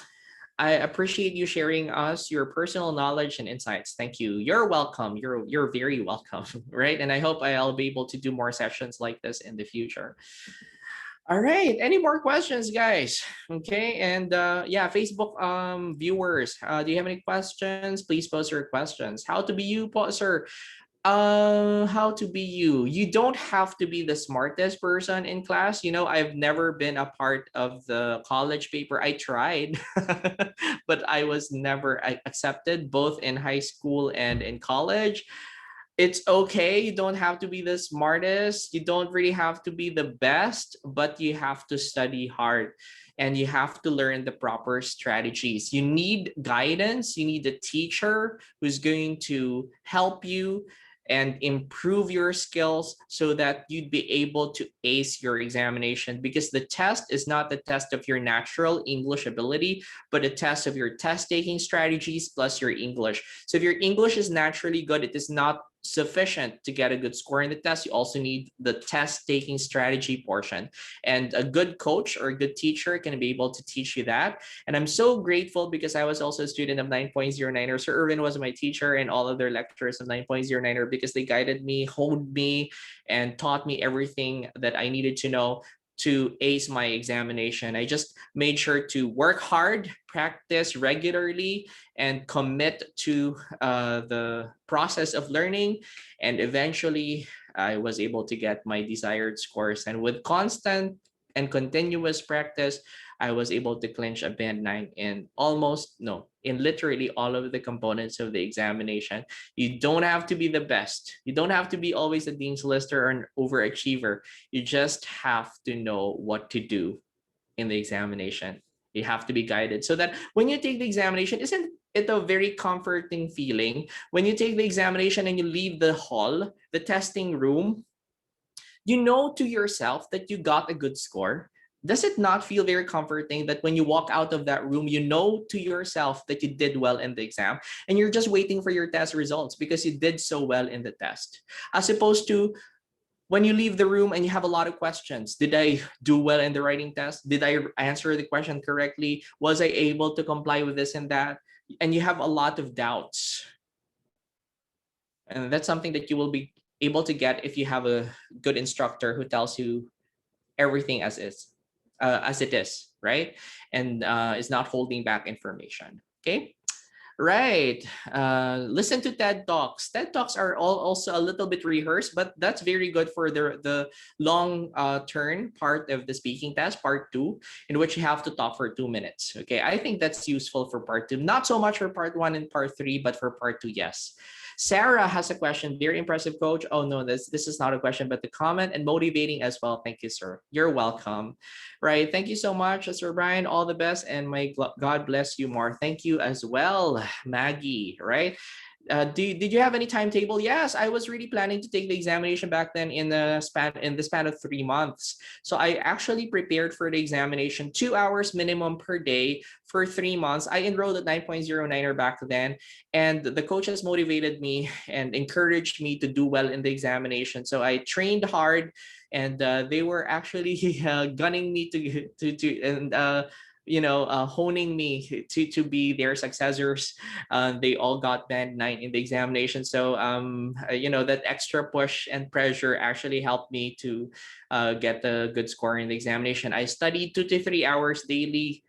I appreciate you sharing us your personal knowledge and insights. Thank you. You're welcome. You're very welcome, right? And I hope I'll be able to do more sessions like this in the future. All right. Any more questions, guys? Okay. And yeah, Facebook viewers, do you have any questions? Please post your questions. How to be you, sir? How to be you? You don't have to be the smartest person in class. I've never been a part of the college paper. I tried, but I was never accepted both in high school and in college. It's okay. You don't have to be the smartest. You don't really have to be the best, but you have to study hard and you have to learn the proper strategies. You need guidance. You need a teacher who's going to help you and improve your skills so that you'd be able to ace your examination, because the test is not the test of your natural English ability, but a test of your test taking strategies plus your English. So if your English is naturally good, it is not sufficient to get a good score in the test. You also need the test taking strategy portion, and a good coach or a good teacher can be able to teach you that. And I'm so grateful because I was also a student of 9.09er. Sir Irvin was my teacher and all of their lecturers of 9.09er, because they guided me, honed me, and taught me everything that I needed to know to ace my examination. I just made sure to work hard, practice regularly, and commit to the process of learning. And eventually, I was able to get my desired scores. And with constant and continuous practice, I was able to clinch a band 9 in literally all of the components of the examination. You don't have to be the best. You don't have to be always a dean's lister or an overachiever. You just have to know what to do in the examination. You have to be guided so that when you take the examination, isn't it a very comforting feeling when you take the examination and you leave the hall, the testing room, you know to yourself that you got a good score, Does it not feel very comforting that when you walk out of that room, you know to yourself that you did well in the exam and you're just waiting for your test results because you did so well in the test? As opposed to when you leave the room and you have a lot of questions. Did I do well in the writing test? Did I answer the question correctly? Was I able to comply with this and that? And you have a lot of doubts. And that's something that you will be able to get if you have a good instructor who tells you everything as it is, right? And is not holding back information. Okay. Right. Listen to TED Talks. TED Talks are all also a little bit rehearsed, but that's very good for the long turn part of the speaking test, part two, in which you have to talk for 2 minutes. Okay, I think that's useful for part two. Not so much for part one and part three, but for part two, yes. Sarah has a question. Very impressive, coach. Oh no, this is not a question, but the comment and motivating as well. Thank you, sir. You're welcome. Right. Thank you so much, Sir Brian. All the best, and may God bless you more. Thank you as well, Maggie. Right. Did you have any timetable? Yes, I was really planning to take the examination back then in the span of 3 months. So I actually prepared for the examination 2 hours minimum per day for 3 months. I enrolled at 9.09er back then, and the coaches motivated me and encouraged me to do well in the examination. So I trained hard, and they were actually gunning me and honing me to be their successors. They all got band 9 in the examination. So that extra push and pressure actually helped me to get a good score in the examination. I studied 2 to 3 hours daily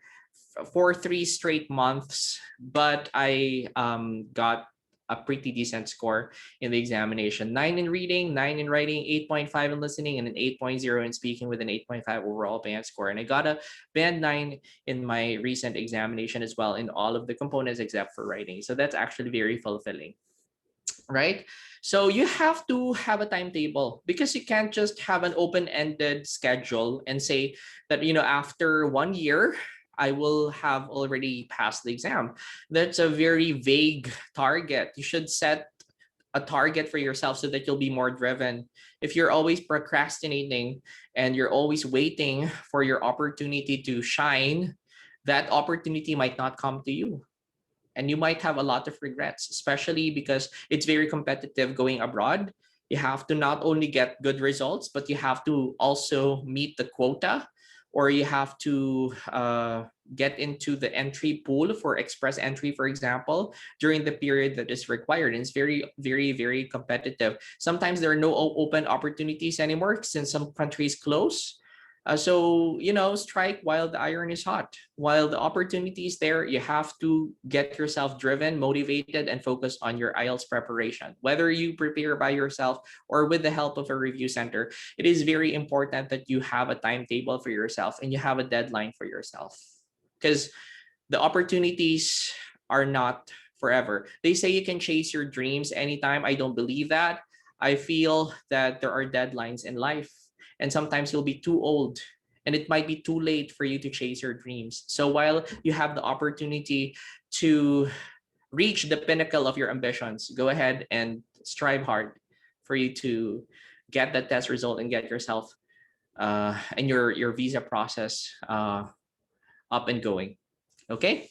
for 3 straight months, but I got a pretty decent score in the examination. 9 in reading, 9 in writing, 8.5 in listening, and an 8.0 in speaking with an 8.5 overall band score. And I got a band 9 in my recent examination as well in all of the components except for writing. So that's actually very fulfilling, right? So you have to have a timetable because you can't just have an open-ended schedule and say that, after 1 year, I will have already passed the exam. That's a very vague target. You should set a target for yourself so that you'll be more driven. If you're always procrastinating and you're always waiting for your opportunity to shine, that opportunity might not come to you. And you might have a lot of regrets, especially because it's very competitive going abroad. You have to not only get good results, but you have to also meet the quota, or you have to get into the entry pool for express entry, for example, during the period that is required. And it's very, very, very competitive. Sometimes there are no open opportunities anymore since some countries close. So, strike while the iron is hot. While the opportunity is there, you have to get yourself driven, motivated, and focus on your IELTS preparation. Whether you prepare by yourself or with the help of a review center, it is very important that you have a timetable for yourself and you have a deadline for yourself. Because the opportunities are not forever. They say you can chase your dreams anytime. I don't believe that. I feel that there are deadlines in life. And sometimes you'll be too old and it might be too late for you to chase your dreams. So while you have the opportunity to reach the pinnacle of your ambitions, go ahead and strive hard for you to get that test result and get yourself and your visa process up and going. Okay?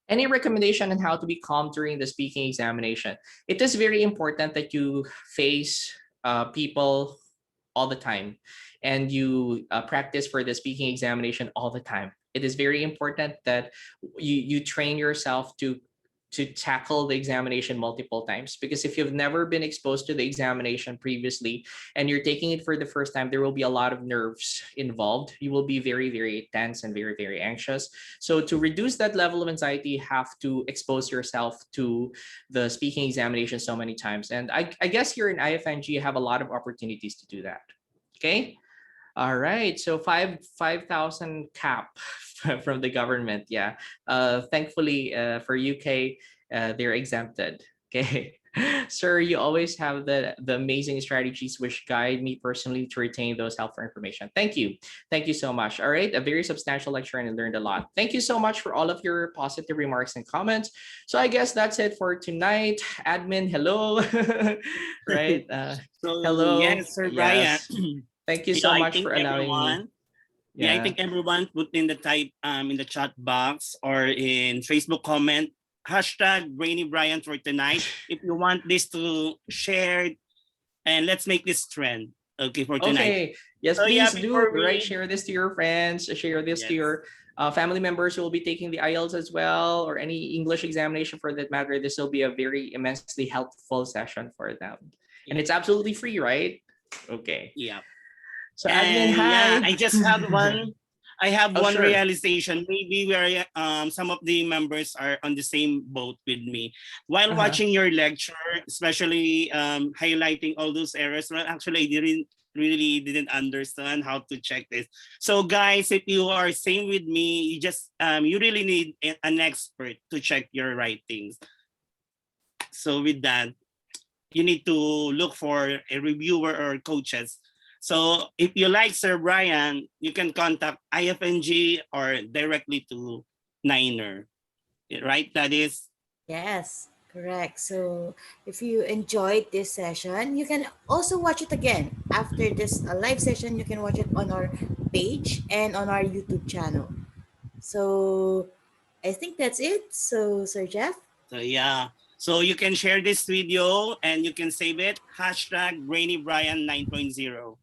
Any recommendation on how to be calm during the speaking examination? It is very important that you face people all the time and you practice for the speaking examination all the time. It is very important that you train yourself to tackle the examination multiple times, because if you've never been exposed to the examination previously and you're taking it for the first time, there will be a lot of nerves involved. You will be very, very tense and very, very anxious. So to reduce that level of anxiety, you have to expose yourself to the speaking examination so many times. And I guess here in IFNG, you have a lot of opportunities to do that. Okay. All right. So 5,000 cap from the government. Yeah. Thankfully for UK, they're exempted. Okay. Sir, you always have the amazing strategies which guide me personally to retain those helpful information. Thank you. Thank you so much. All right. A very substantial lecture and I learned a lot. Thank you so much for all of your positive remarks and comments. So I guess that's it for tonight. Admin, hello. Right. So Hello. yes, Sir Brian. Yes. Thank you so I much think for allowing me. everyone Yeah, I Yeah. think everyone put in the type in the chat box or in Facebook comment hashtag Brainy Brian for tonight. If you want this to share, and let's make this trend. Okay, for tonight. Okay. Yes, So yeah, please do. before Right, we share this to your friends. Share this to yes, your family members who will be taking the IELTS as well, or any English examination for that matter. This will be a very immensely helpful session for them, and yeah, it's absolutely free, right? Okay. yeah. So, admin, And yeah, hi. I just had one. I have Oh, one sure. realization. Maybe we are some of the members are on the same boat with me. While Uh-huh. watching your lecture, especially highlighting all those errors, well, actually, I didn't understand how to check this. So, guys, if you are same with me, you really need an expert to check your writings. So, with that, you need to look for a reviewer or coaches. So if you like Sir Brian, you can contact IFNG or directly to Niner. Right? That is, Yes, correct. So if you enjoyed this session, you can also watch it again. After this live session, you can watch it on our page and on our YouTube channel. So I think that's it. So, Sir Jeff? so yeah. So you can share this video and you can save it. Hashtag BrainyBrian 9.0.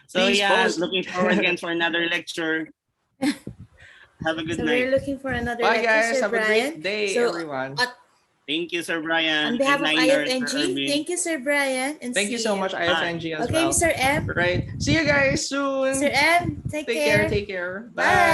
So Please yeah, post. looking forward again for another lecture. Have a good So we're night. looking for another Bye, lecture, guys. Sir Have a Brian. great day, So everyone. Thank you, Sir on Brian behalf and of Niner, Sir IFNG, Irvin. thank you, Sir Brian, and Thank you see so you. much, Bye. IFNG, as Okay, well. Mr. M. Right. See you guys Sir soon. M, take Take care. care. Take care. Bye. Bye.